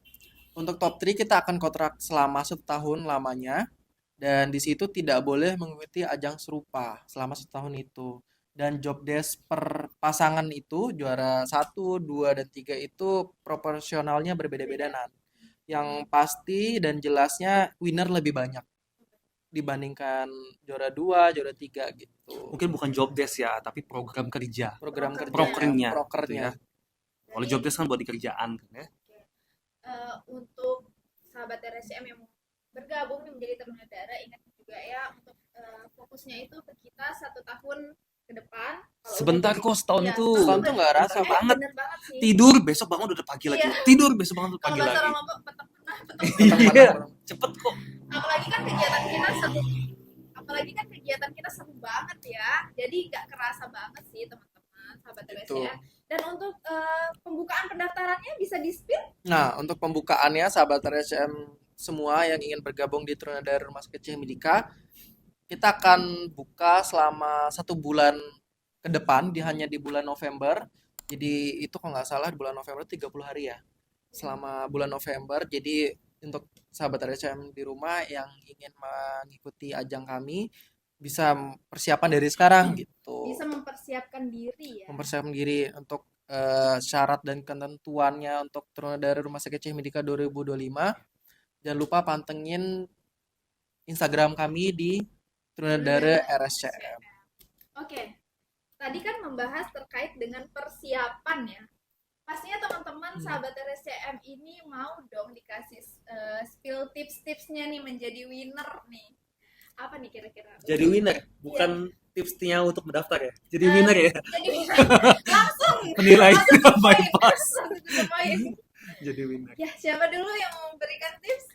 Speaker 1: Untuk top 3 kita akan kontrak selama 1 tahun lamanya. Dan di situ tidak boleh mengikuti ajang serupa selama 1 tahun itu. dan job desk per pasangan itu juara 1, 2, dan 3 itu proporsionalnya berbeda-beda,
Speaker 3: Beda.
Speaker 1: Nan. Yang pasti dan jelasnya winner lebih banyak dibandingkan juara 2, juara 3 gitu.
Speaker 2: Mungkin bukan job desk ya, tapi program kerja,
Speaker 1: Program
Speaker 3: Prokernya.
Speaker 1: kerjanya,
Speaker 2: prokernya gitu
Speaker 1: prokernya.
Speaker 2: ya. Kalau
Speaker 3: Jadi
Speaker 2: job desk kan buat di kerjaan kan ya.
Speaker 3: untuk sahabat RSCM yang mau bergabung nih menjadi Trunadara, ingat juga ya untuk fokusnya itu ke kita 1 tahun ke depan. Kalau
Speaker 2: Sebentar
Speaker 3: udah
Speaker 2: kok, setahun
Speaker 3: iya,
Speaker 2: itu
Speaker 1: Setahun tuh nggak rasa
Speaker 2: banget.
Speaker 3: bener banget sih.
Speaker 2: Tidur besok bangun udah pagi lagi.
Speaker 3: Iya.
Speaker 2: Tidur besok bangun udah
Speaker 3: Kalau
Speaker 2: pagi
Speaker 3: bahasa
Speaker 2: lagi.
Speaker 3: orang Lombok petek pernah, petek
Speaker 2: Iya, cepet kok.
Speaker 3: apalagi kan kegiatan kita seru, apalagi kan kegiatan kita seru banget ya, jadi nggak kerasa banget sih teman-teman sahabat
Speaker 1: Gitu.
Speaker 3: RSCM. Dan untuk pembukaan pendaftarannya bisa di spill.
Speaker 1: Nah, untuk pembukaannya sahabat RSCM semua yang ingin bergabung di Trunadara Rumah Sakit Medika, kita akan buka selama 1 bulan ke depan, hanya di bulan November. Jadi itu kalau nggak salah di bulan November 30 hari ya. Selama bulan November. Jadi untuk sahabat RSCM di rumah yang ingin mengikuti ajang kami bisa persiapan dari sekarang gitu.
Speaker 3: Bisa mempersiapkan diri ya.
Speaker 1: Mempersiapkan diri untuk syarat dan ketentuannya untuk Trunadara Rumah Sakit Medika 2025. Jangan lupa pantengin Instagram kami di Trunadara RSCM.
Speaker 3: Oke, tadi kan membahas terkait dengan persiapan ya. Pastinya teman-teman sahabat RSCM ini mau dong dikasih spill tips-tipsnya nih menjadi winner nih. Apa nih kira-kira?
Speaker 2: Jadi winner, bukan tipsnya untuk mendaftar ya. Jadi winner ya.
Speaker 3: Jadi winner. Langsung
Speaker 2: Penilaian
Speaker 3: langsung to the point.
Speaker 2: bypass.
Speaker 3: Langsung to the point.
Speaker 2: Jadi winner.
Speaker 3: Ya, siapa dulu yang mau memberikan tips?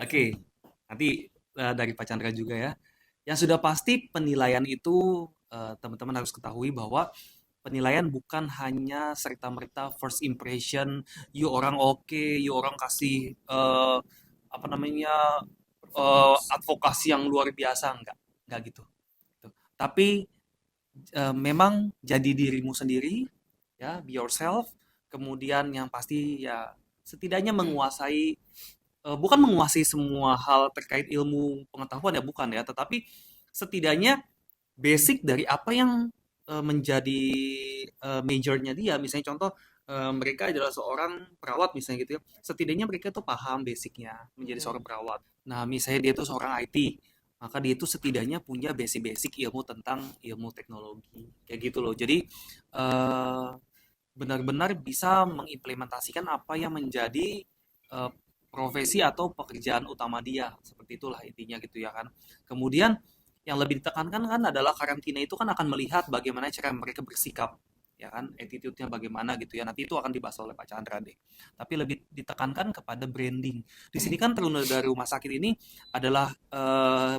Speaker 2: Oke, nanti dari Pak Chandra juga ya. Yang sudah pasti penilaian itu teman-teman harus ketahui bahwa penilaian bukan hanya serta-merta first impression, you orang oke, you orang kasih apa namanya advokasi yang luar biasa, enggak gitu. Tapi memang jadi dirimu sendiri, ya, be yourself. Kemudian yang pasti ya setidaknya menguasai bukan menguasai semua hal terkait ilmu pengetahuan ya, bukan ya, tetapi setidaknya basic dari apa yang menjadi majornya dia. Misalnya contoh mereka adalah seorang perawat misalnya gitu ya, setidaknya mereka tuh paham basicnya menjadi seorang perawat. Nah misalnya dia tuh seorang IT, maka dia itu setidaknya punya basic-basic ilmu tentang ilmu teknologi kayak gitu loh. Jadi benar-benar bisa mengimplementasikan apa yang menjadi profesi atau pekerjaan utama dia, seperti itulah intinya gitu ya kan. Kemudian yang lebih ditekankan kan adalah karantina itu kan akan melihat bagaimana cara mereka bersikap, ya kan, attitude-nya bagaimana gitu ya. Nanti itu akan dibahas oleh Pak Chandra deh. Tapi lebih ditekankan kepada branding. Di sini kan Trunadara Rumah Sakit ini adalah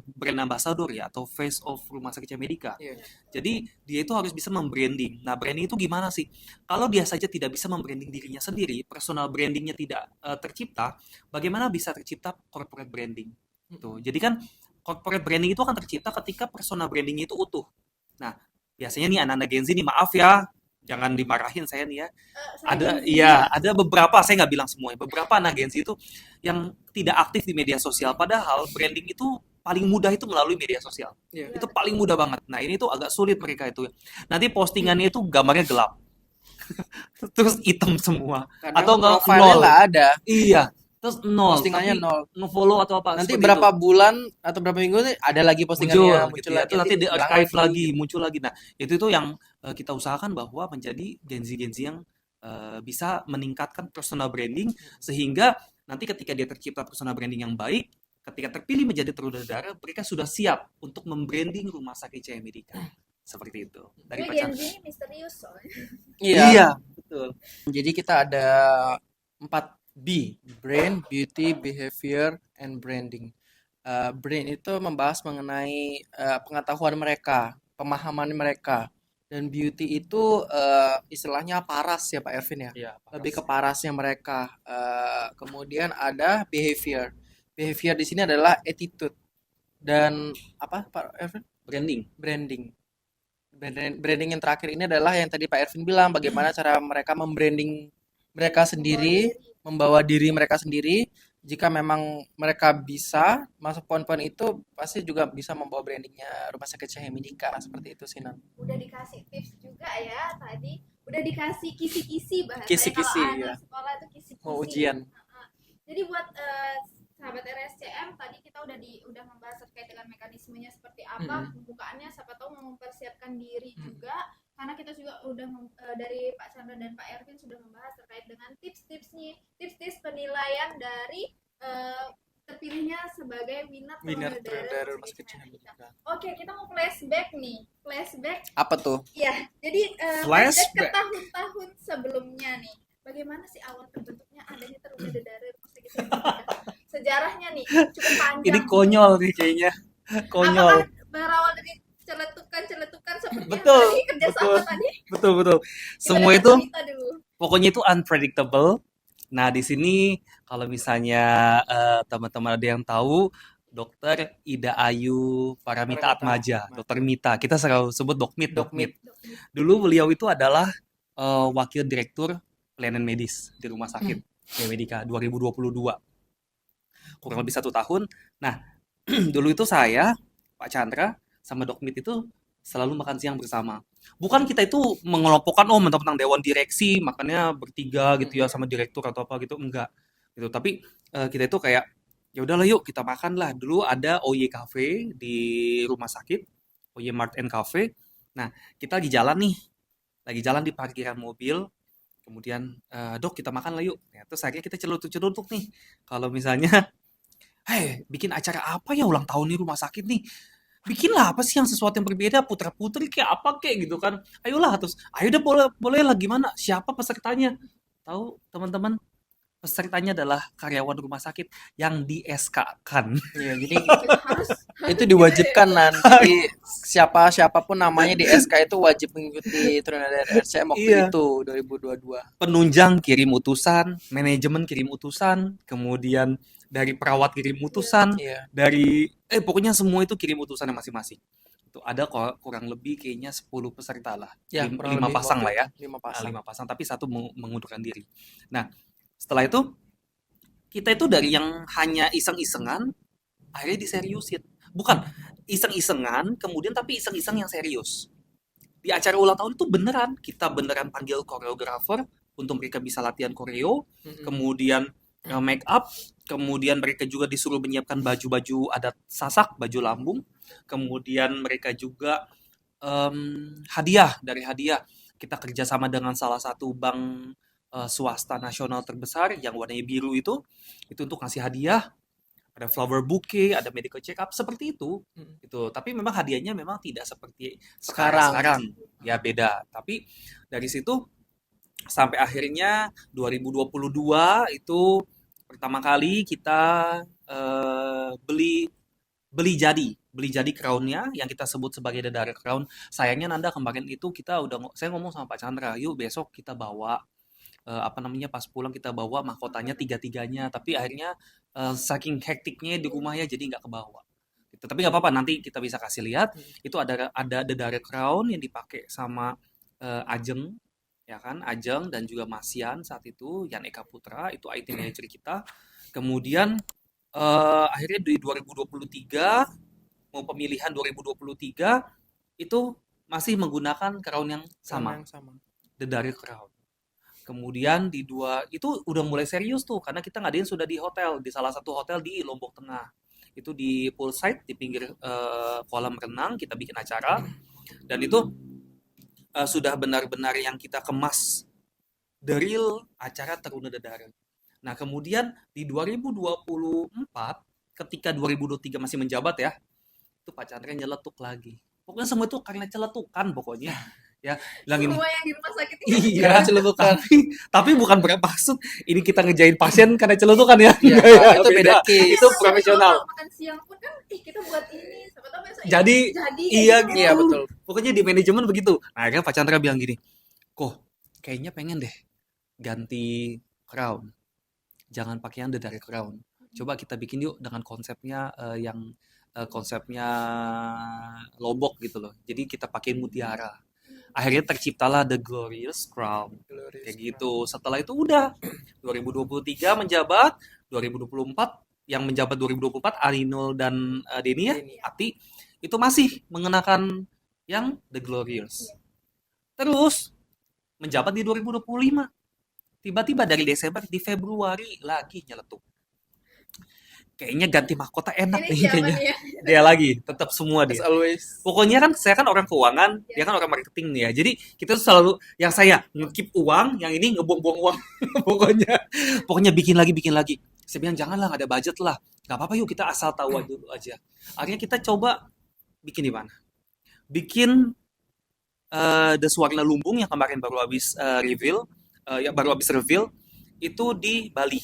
Speaker 2: brand ambassador ya, atau face of Rumah Sakit Medika.
Speaker 1: Iya.
Speaker 2: Jadi dia itu harus bisa membranding. Nah, branding itu gimana sih? Kalau dia saja tidak bisa membranding dirinya sendiri, personal brandingnya tidak tercipta, bagaimana bisa tercipta corporate branding? Gitu. Jadi kan corporate branding itu akan tercipta ketika personal brandingnya itu utuh. Nah, biasanya nih anak-anak Gen Z nih, maaf ya, jangan dimarahin saya nih ya. Ada beberapa, saya nggak bilang semuanya, beberapa anak Gen Z itu yang tidak aktif di media sosial, padahal branding itu paling mudah itu melalui media sosial.
Speaker 1: Iya.
Speaker 2: Itu paling mudah banget. Nah, ini tuh agak sulit mereka itu. Nanti postingannya itu gambarnya gelap. Terus hitam semua.
Speaker 1: Karena
Speaker 2: Atau nggak
Speaker 1: profilnya
Speaker 2: nol.
Speaker 1: nggak ada,
Speaker 2: Iya. Terus nol.
Speaker 1: postingannya
Speaker 2: Tapi
Speaker 1: nol.
Speaker 2: nge-follow atau apa.
Speaker 1: Nanti
Speaker 2: seperti
Speaker 1: berapa
Speaker 2: itu.
Speaker 1: bulan atau berapa minggu nih ada lagi postingannya
Speaker 2: Muncul
Speaker 1: muncul
Speaker 2: gitu ya.
Speaker 1: lagi,
Speaker 2: Itu nanti di
Speaker 1: hilang
Speaker 2: archive lagi, muncul lagi. Nah, itu yang kita usahakan bahwa menjadi Gen Z yang bisa meningkatkan personal branding sehingga nanti ketika dia tercipta personal branding yang baik, ketika terpilih menjadi Trunadara, mereka sudah siap untuk membranding Rumah Sakit Cahaya Medika. Seperti itu. Dari
Speaker 3: Ini
Speaker 2: Pak
Speaker 3: Gen
Speaker 2: Chandra.
Speaker 3: Z ini misterius soalnya.
Speaker 1: Iya.
Speaker 2: Betul.
Speaker 1: Jadi kita ada 4B, Brain, Beauty, Behavior, and Branding. Brain itu membahas mengenai pengetahuan mereka, pemahaman mereka. Dan beauty itu istilahnya paras ya Pak Ervin ya.
Speaker 2: Iya,
Speaker 1: Lebih ke parasnya mereka. Kemudian ada behavior. Behavior di sini adalah attitude. Dan apa Pak Ervin?
Speaker 2: branding.
Speaker 1: Branding. Branding yang terakhir ini adalah yang tadi Pak Ervin bilang, bagaimana cara mereka membranding mereka sendiri, membawa diri mereka sendiri, jika memang mereka bisa masuk poin-poin itu, pasti juga bisa membawa brandingnya Rumah Sakit Cahaya Medika seperti itu sih, Nan.
Speaker 3: Udah dikasih tips juga ya tadi, udah dikasih kisi-kisi bahasanya kalau
Speaker 1: Kisi-kisi
Speaker 3: anak
Speaker 1: ya,
Speaker 3: sekolah itu kisi-kisi.
Speaker 1: mau ujian.
Speaker 3: Heeh. Jadi buat sahabat RSCM tadi kita udah membahas terkait dengan mekanismenya seperti apa, pembukaannya, siapa tahu mempersiapkan diri juga, karena kita juga udah dari Pak Chandra dan Pak Ervin sudah membahas terkait dengan tips-tips penilaian dari terpilihnya sebagai winner
Speaker 1: Winner
Speaker 3: Darah
Speaker 1: Rumah Sakit Cahaya
Speaker 3: Medika.
Speaker 1: Medika.
Speaker 3: Oke, kita mau flashback nih. Flashback.
Speaker 1: Apa tuh?
Speaker 3: Ya, jadi flashback ke
Speaker 2: Flashback.
Speaker 3: tahun-tahun sebelumnya nih. Bagaimana sih awal terbentuknya adanya Teruna Darah Rumah Sakit Medika? Sejarahnya nih cukup panjang.
Speaker 2: Ini konyol nih kayaknya. Konyol.
Speaker 3: Apakah berawal dari celetukan seperti
Speaker 2: Betul,
Speaker 3: yang tadi kerjasama
Speaker 2: betul.
Speaker 3: tadi?
Speaker 2: Betul.
Speaker 3: Kita
Speaker 2: Semua
Speaker 3: dengar
Speaker 2: itu
Speaker 3: cerita dulu.
Speaker 2: pokoknya itu unpredictable. Nah, di sini kalau misalnya teman-teman ada yang tahu, Dokter Ida Ayu Paramita Atmaja, Dokter Mita. Kita selalu sebut Dokmit. Dulu beliau itu adalah wakil direktur pelayanan medis di Rumah Sakit Cahaya Medika 2022. Kurang lebih 1 tahun. Nah, dulu itu saya, Pak Chandra, sama Dokmit itu selalu makan siang bersama. Bukan kita itu mengelompokkan mentang-mentang dewan direksi makanya bertiga gitu ya sama direktur atau apa gitu, enggak gitu. Tapi kita itu kayak ya udahlah yuk kita makan lah. Dulu ada OY Cafe di rumah sakit, OY Mart and Cafe. Nah, kita lagi jalan di parkiran mobil. Kemudian dok kita makan lah yuk. Ya, terus akhirnya kita celutuk-celutuk nih. Kalau misalnya, hei bikin acara apa ya ulang tahun nih rumah sakit nih. Bikinlah apa sih yang sesuatu yang berbeda, putra-putri kayak apa kayak gitu kan. Ayolah terus, ayo deh boleh lah gimana? Siapa pesertanya? Tahu teman-teman, pesertanya adalah karyawan rumah sakit yang di SK-kan.
Speaker 1: Iya, jadi
Speaker 3: Harus
Speaker 1: itu diwajibkan, Nan. Jadi siapapun namanya di SK itu wajib mengikuti Teruna Darah RCM waktu
Speaker 2: Iya.
Speaker 1: itu 2022.
Speaker 2: Penunjang kirim utusan, manajemen kirim utusan, kemudian dari perawat kirim utusan,
Speaker 1: Iya.
Speaker 2: dari pokoknya semua itu kirim utusannya masing-masing. Itu ada kurang lebih kayaknya 10 peserta lah.
Speaker 1: Ya,
Speaker 2: 5
Speaker 1: kurang lebih
Speaker 2: pasang lah
Speaker 1: waktu
Speaker 2: ya.
Speaker 1: itu, 5
Speaker 2: Nah,
Speaker 1: pasang.
Speaker 2: 5 pasang tapi satu mengundurkan diri. Nah, setelah itu kita itu dari yang hanya iseng-isengan akhirnya diseriusin. Bukan iseng-isengan, kemudian tapi iseng-iseng yang serius. Di acara ulang tahun itu kita beneran panggil koreografer untuk mereka bisa latihan koreo, kemudian make up, kemudian mereka juga disuruh menyiapkan baju-baju adat Sasak, baju lambung, kemudian mereka juga hadiah kita kerjasama dengan salah satu bank swasta nasional terbesar yang warnanya biru itu untuk ngasih hadiah, ada flower bouquet, ada medical check up seperti itu. Gitu. Tapi memang hadiahnya memang tidak seperti sekarang. Ya beda. Tapi dari situ sampai akhirnya 2022 itu pertama kali kita beli jadi crown-nya yang kita sebut sebagai The Darah Crown. Sayangnya Nanda kemarin itu saya ngomong sama Pak Chandra, yuk besok kita bawa pas pulang kita bawa mahkotanya tiga-tiganya, tapi akhirnya saking hektiknya di rumah ya jadi nggak kebawa gitu. Tapi nggak apa-apa, nanti kita bisa kasih lihat. Itu ada The Darah Crown yang dipakai sama Ajeng, ya kan, Ajeng dan juga Masian saat itu, Yan Eka Putra, itu IT manager kita. Kemudian akhirnya di 2023 mau pemilihan 2023 itu masih menggunakan crown yang sama. The Darah Crown. Kemudian itu udah mulai serius tuh karena kita ngadain sudah di hotel, di salah satu hotel di Lombok Tengah. Itu di poolside di pinggir kolam renang kita bikin acara dan itu sudah benar-benar yang kita kemas the real acara Teruna Darah. Nah, kemudian di 2024 ketika 2023 masih menjabat ya, itu Pak Chandra nyeletuk lagi. Pokoknya semua itu karena celetukan pokoknya. Ya, bilang gini.
Speaker 3: Semua yang di rumah sakit
Speaker 2: Iya, celutukan. Tapi bukan bermaksud ini kita ngejain pasien karena celutukan ya.
Speaker 1: Iya, itu beda case.
Speaker 2: Itu profesional.
Speaker 3: Makan siang pun kan kita buat ini, siapa tahu besok
Speaker 2: Jadi iya
Speaker 3: gitu.
Speaker 1: Iya, betul.
Speaker 2: Pokoknya di manajemen begitu. Nah, akhirnya Pak Chandra bilang gini, "Kok kayaknya pengen deh ganti crown. Jangan pakai yang dari crown. Coba kita bikin yuk dengan konsepnya yang konsepnya Lombok gitu loh. Jadi kita pakai mutiara." Akhirnya terciptalah The Glorious Crown. Kayak gitu. Setelah itu udah 2023 menjabat, 2024 yang menjabat 2024 Arinul dan Denny ya,
Speaker 1: Ini.
Speaker 2: Ati itu masih mengenakan yang The Glorious. Terus menjabat di 2025. Tiba-tiba dari Desember di Februari lagi nyeletuk. Kayaknya ganti mahkota enak
Speaker 3: Ini
Speaker 2: nih
Speaker 3: siapa
Speaker 2: kayaknya.
Speaker 3: nih ya?
Speaker 2: Dia lagi, tetap semua
Speaker 1: As
Speaker 2: dia.
Speaker 1: always.
Speaker 2: Pokoknya kan saya kan orang keuangan, dia kan orang marketing nih ya. Jadi kita tuh selalu yang saya ngekip uang, yang ini ngebuang-buang uang. pokoknya bikin lagi. Saya bilang janganlah nggak ada budget lah. Nggak apa-apa yuk kita asal tahu dulu aja. Akhirnya kita coba bikin di mana? Bikin The Swarna Lumbung yang kemarin baru habis reveal itu di Bali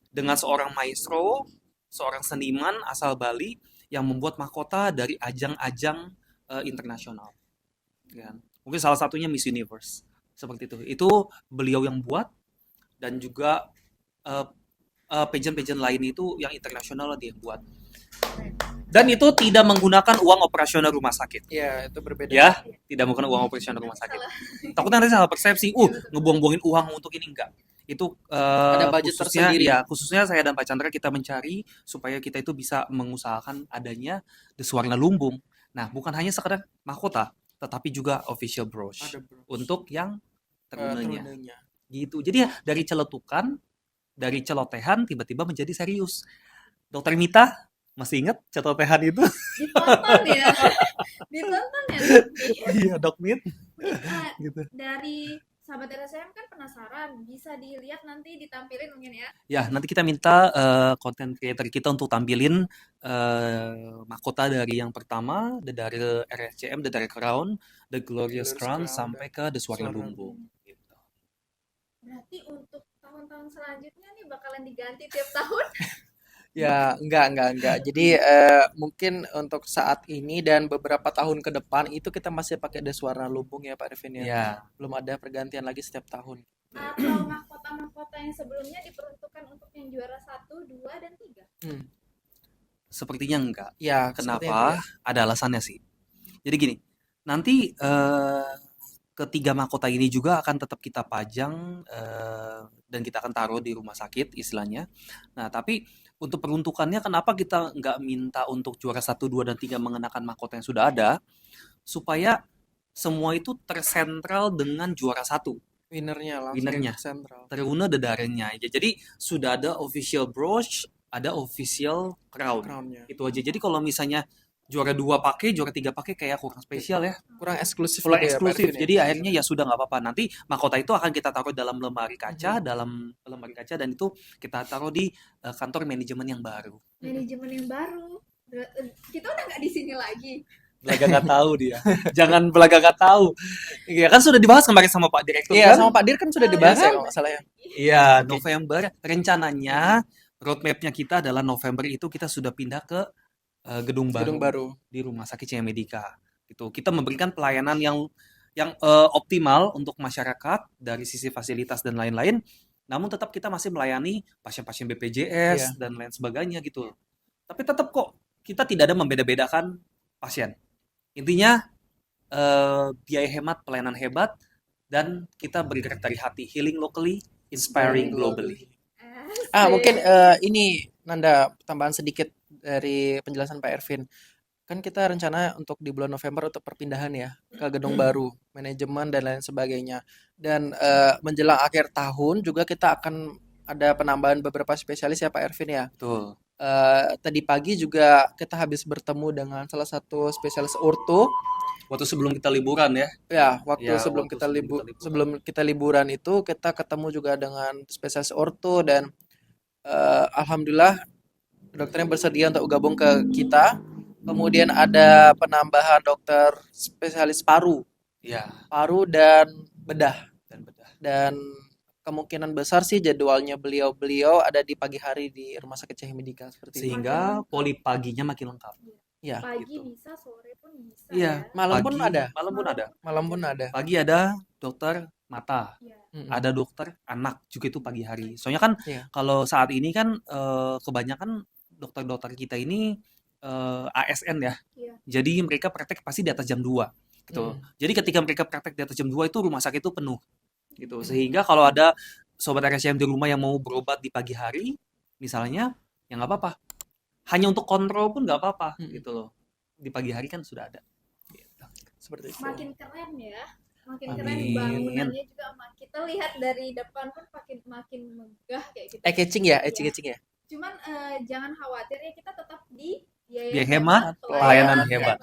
Speaker 2: dengan seorang maestro, seorang seniman asal Bali yang membuat mahkota dari ajang-ajang internasional. Kan? Mungkin salah satunya Miss Universe seperti itu. Itu beliau yang buat dan juga pageant-pageant lain itu yang internasional dia yang buat. Dan itu tidak menggunakan uang operasional rumah sakit.
Speaker 1: Ya, itu berbeda.
Speaker 2: Ya, tidak menggunakan uang operasional rumah sakit. Takutnya nanti salah persepsi. Ngebuang-buangin uang untuk ini enggak. Itu
Speaker 1: Ada budget
Speaker 2: khususnya
Speaker 1: tersendiri.
Speaker 2: ya, khususnya saya dan Pak Chandra kita mencari supaya kita itu bisa mengusahakan adanya The Swarna Lumbung. Nah, bukan hanya sekedar mahkota, tetapi juga official brooch
Speaker 1: Ada bro.
Speaker 2: untuk yang terunanya.
Speaker 1: Terunanya.
Speaker 2: Gitu. Jadi ya dari celetukan, dari celotehan tiba-tiba menjadi serius. Dokter Mita masih ingat celotehan itu?
Speaker 3: Ditonton ya. Ditonton ya.
Speaker 2: Iya, Dok Mit.
Speaker 3: Nah,
Speaker 2: Gitu.
Speaker 3: dari sahabat RSCM kan penasaran, bisa dilihat nanti ditampilin mungkin ya.
Speaker 2: Ya, nanti kita minta content creator kita untuk tampilin mahkota dari yang pertama, dari RSCM, dari Crown, The Glorious
Speaker 1: Glorious
Speaker 2: Crown,
Speaker 1: Crown,
Speaker 2: sampai ke The Swarna
Speaker 1: Swarna
Speaker 2: Lumbung. Gitu.
Speaker 3: Berarti untuk tahun-tahun selanjutnya nih bakalan diganti tiap tahun.
Speaker 1: Ya, enggak. Jadi mungkin untuk saat ini dan beberapa tahun ke depan itu kita masih pakai The Swarna Lumbung ya Pak Arvin ya.
Speaker 2: Ya,
Speaker 1: Belum ada pergantian lagi setiap tahun.
Speaker 3: Atau mahkota-mahkota yang sebelumnya diperuntukkan untuk yang juara 1, 2, dan 3.
Speaker 2: sepertinya enggak.
Speaker 1: Ya, sepertinya
Speaker 2: Kenapa? Ada alasannya sih. Jadi gini, nanti ketiga mahkota ini juga akan tetap kita pajang dan kita akan taruh di rumah sakit istilahnya. Nah, tapi untuk peruntukannya kenapa kita nggak minta untuk juara 1, 2, dan 3 mengenakan mahkota yang sudah ada supaya semua itu tersentral dengan juara 1.
Speaker 1: winernya langsung
Speaker 2: Winernya.
Speaker 1: sentral.
Speaker 2: Teruna dedarennya aja. Jadi sudah ada official brooch, ada official crown.
Speaker 1: Crownnya.
Speaker 2: Itu aja. Jadi kalau misalnya juara 2 pakai, juara 3 pakai kayak kurang spesial ya.
Speaker 1: Kurang eksklusif
Speaker 2: Kurang
Speaker 1: juga ya, Pak
Speaker 2: eksklusif.
Speaker 1: Arvin ya.
Speaker 2: Jadi akhirnya ya sudah nggak apa-apa. Nanti mahkota itu akan kita taruh dalam lemari kaca, dan itu kita taruh di kantor manajemen yang baru.
Speaker 3: Manajemen yang baru. Kita udah nggak di sini lagi.
Speaker 2: Belaga nggak tahu dia. Jangan belaga nggak tahu. Iya kan sudah dibahas kemarin sama Pak Direktur
Speaker 1: Iya,
Speaker 2: kan?
Speaker 1: sama Pak Dir kan sudah
Speaker 3: Oh,
Speaker 1: dibahas
Speaker 2: iya
Speaker 1: ya
Speaker 2: kan?
Speaker 1: kalau nggak salah ya.
Speaker 2: Iya, November. Rencananya roadmap-nya kita adalah November itu kita sudah pindah ke gedung
Speaker 1: Gedung
Speaker 2: baru
Speaker 1: baru.
Speaker 2: di Rumah Sakit Cina Medika. Gitu. Kita memberikan pelayanan yang optimal untuk masyarakat dari sisi fasilitas dan lain-lain. Namun tetap kita masih melayani pasien-pasien BPJS dan lain sebagainya gitu. Tapi tetap kok kita tidak ada membeda-bedakan pasien. Intinya biaya hemat, pelayanan hebat, dan kita bergerak dari hati. Healing locally, inspiring globally.
Speaker 1: Mungkin ini Nanda tambahan sedikit dari penjelasan Pak Ervin. Kan kita rencana untuk di bulan November untuk perpindahan ya ke gedung baru, manajemen dan lain sebagainya. Dan menjelang akhir tahun juga kita akan ada penambahan beberapa spesialis ya Pak Ervin ya.
Speaker 2: Betul.
Speaker 1: Tadi pagi juga kita habis bertemu dengan salah satu spesialis orto.
Speaker 2: Waktu sebelum kita liburan ya.
Speaker 1: Ya, waktu
Speaker 2: Ya,
Speaker 1: sebelum
Speaker 2: waktu
Speaker 1: kita
Speaker 2: sebelum kita liburan.
Speaker 1: sebelum kita liburan itu kita ketemu juga dengan spesialis orto dan alhamdulillah dokternya bersedia untuk gabung ke kita. Kemudian ada penambahan dokter spesialis paru
Speaker 2: Ya,
Speaker 1: dan bedah.
Speaker 2: dan bedah.
Speaker 1: Dan kemungkinan besar sih jadwalnya beliau ada di pagi hari di Rumah Sakit Cahaya Medika seperti itu.
Speaker 2: Sehingga poli paginya makin lengkap.
Speaker 1: Ya,
Speaker 3: Pagi
Speaker 2: gitu.
Speaker 3: bisa, sore pun bisa
Speaker 2: Iya,
Speaker 3: ya.
Speaker 1: malam pun
Speaker 2: Pagi-
Speaker 1: ada.
Speaker 2: Malam pun ada.
Speaker 1: Malam pun ada.
Speaker 2: Pagi ada dokter mata,
Speaker 3: Iya.
Speaker 2: ada dokter anak juga itu pagi hari. Soalnya kan
Speaker 1: Iya.
Speaker 2: kalau saat ini kan kebanyakan dokter-dokter kita ini ASN ya.
Speaker 3: Iya.
Speaker 2: Jadi mereka praktek pasti di atas jam 2 gitu. Jadi ketika mereka praktek di atas jam 2 itu rumah sakit itu penuh gitu. Sehingga kalau ada sobat RSCM di rumah yang mau berobat di pagi hari, misalnya ya nggak apa-apa, hanya untuk kontrol pun nggak apa-apa
Speaker 1: Hmm.
Speaker 2: gitu loh, di pagi hari kan sudah ada gitu.
Speaker 1: Seperti itu.
Speaker 3: Makin keren ya. Makin
Speaker 2: Amin.
Speaker 3: keren bangunannya juga kita lihat dari depan pun makin megah kayak gitu.
Speaker 1: Catching ya, catching ya.
Speaker 3: Cuman jangan khawatir ya, kita tetap di
Speaker 2: Biaya hemat,
Speaker 1: pelayanan
Speaker 2: hebat.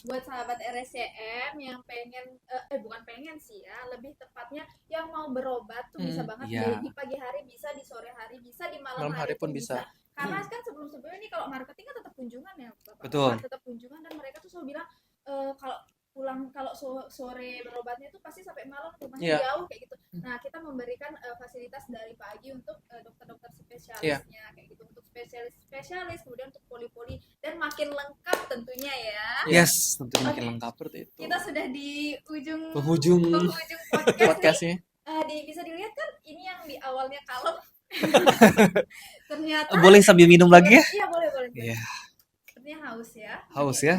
Speaker 3: Buat sahabat RSCM yang pengen bukan pengen sih ya, lebih tepatnya yang mau berobat tuh bisa banget
Speaker 2: iya.
Speaker 3: di pagi hari, bisa di sore hari, bisa di malam
Speaker 1: Malam hari pun bisa.
Speaker 3: Karena kan sebelum-sebelumnya nih kalau marketing kan tetap kunjungan ya, Bapak.
Speaker 2: Betul.
Speaker 3: Tetap kunjungan, dan mereka tuh selalu bilang kalau pulang, kalau sore berobatnya tuh pasti sampai malam, rumahnya
Speaker 1: Iya.
Speaker 3: jauh kayak gitu. Nah, kita memberikan fasilitas dari pagi untuk dokter-dokter spesialisnya kayak gitu, untuk spesialis, kemudian untuk poli-poli, dan makin lengkap tentunya ya.
Speaker 2: Yes, tentu makin
Speaker 3: Oke.
Speaker 2: lengkap.
Speaker 1: Seperti itu.
Speaker 3: Kita sudah di ujung
Speaker 2: Penghujung.
Speaker 3: podcast nih.
Speaker 1: Podcastnya.
Speaker 3: Bisa dilihat kan, ini yang di awalnya kalem ternyata
Speaker 2: Boleh sambil minum lagi ya?
Speaker 3: iya boleh.
Speaker 2: Iya.
Speaker 3: Sepertinya haus ya.
Speaker 2: Haus ya?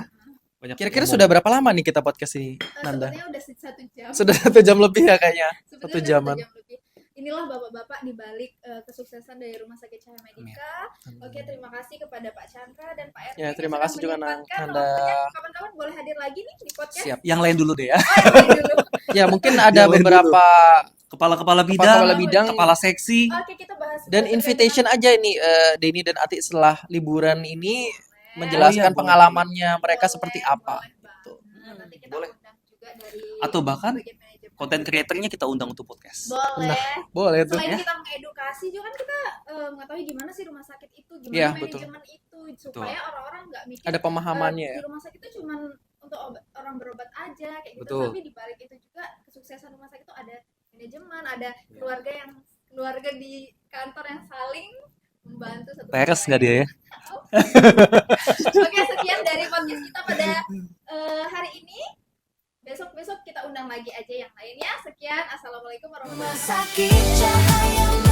Speaker 2: Banyak
Speaker 1: Kira-kira
Speaker 2: ngomong.
Speaker 1: sudah berapa lama nih kita podcast ini, Nanda?
Speaker 3: Sepertinya udah 1 jam.
Speaker 1: Sudah 1 jam lebih ya kayaknya.
Speaker 3: Sebenarnya
Speaker 1: Satu
Speaker 3: udah
Speaker 1: jaman.
Speaker 3: 1 jam lebih. Inilah bapak-bapak di balik kesuksesan dari Rumah Sakit Cahaya Medika. Oke, terima kasih kepada Pak Chandra dan Pak Erwin.
Speaker 1: Ya,
Speaker 3: yang
Speaker 1: terima
Speaker 3: sudah
Speaker 1: kasih juga,
Speaker 3: menyempatkan
Speaker 1: Nanda.
Speaker 3: waktunya. Kapan-kapan boleh hadir lagi nih di podcast.
Speaker 1: Siap.
Speaker 2: Yang lain dulu deh ya.
Speaker 3: Oh, yang lain dulu.
Speaker 1: Ya, mungkin ada
Speaker 2: Yang lain
Speaker 1: beberapa
Speaker 2: Kepala-kepala bidang,
Speaker 1: kepala bidang
Speaker 2: kepala seksi.
Speaker 3: Oke, kita bahas
Speaker 1: dan
Speaker 3: terkait
Speaker 1: invitation
Speaker 3: dengan-
Speaker 1: aja ini Denny dan Ati setelah liburan ini
Speaker 3: Boleh.
Speaker 1: menjelaskan
Speaker 2: Oh iya, boleh.
Speaker 1: pengalamannya mereka
Speaker 3: Boleh,
Speaker 1: seperti apa.
Speaker 3: boleh
Speaker 1: Gitu.
Speaker 3: banget. Nanti kita
Speaker 2: Boleh.
Speaker 3: undang juga dari
Speaker 2: Atau bahkan
Speaker 3: bagian manajemen.
Speaker 2: Konten creatornya kita undang untuk podcast.
Speaker 3: Boleh.
Speaker 1: Boleh tuh.
Speaker 3: Selain
Speaker 2: ya.
Speaker 3: kita mengedukasi juga kan kita mengetahui gimana sih rumah sakit itu, gimana
Speaker 1: Iya, betul.
Speaker 3: manajemen itu, supaya orang-orang nggak mikir
Speaker 1: Ada pemahamannya
Speaker 3: di
Speaker 1: ya.
Speaker 3: rumah sakit itu cuma untuk orang berobat aja kayak gitu.
Speaker 2: Betul.
Speaker 3: Tapi di balik itu juga kesuksesan rumah sakit itu ada manajemen, ada keluarga di kantor yang saling membantu satu sama
Speaker 2: Peres
Speaker 3: lain.
Speaker 2: nggak dia ya?
Speaker 3: Oke, sekian dari podcast kita pada hari ini. Besok kita undang lagi aja yang lainnya. Sekian, assalamualaikum warahmatullahi wabarakatuh.
Speaker 4: Sakit cahaya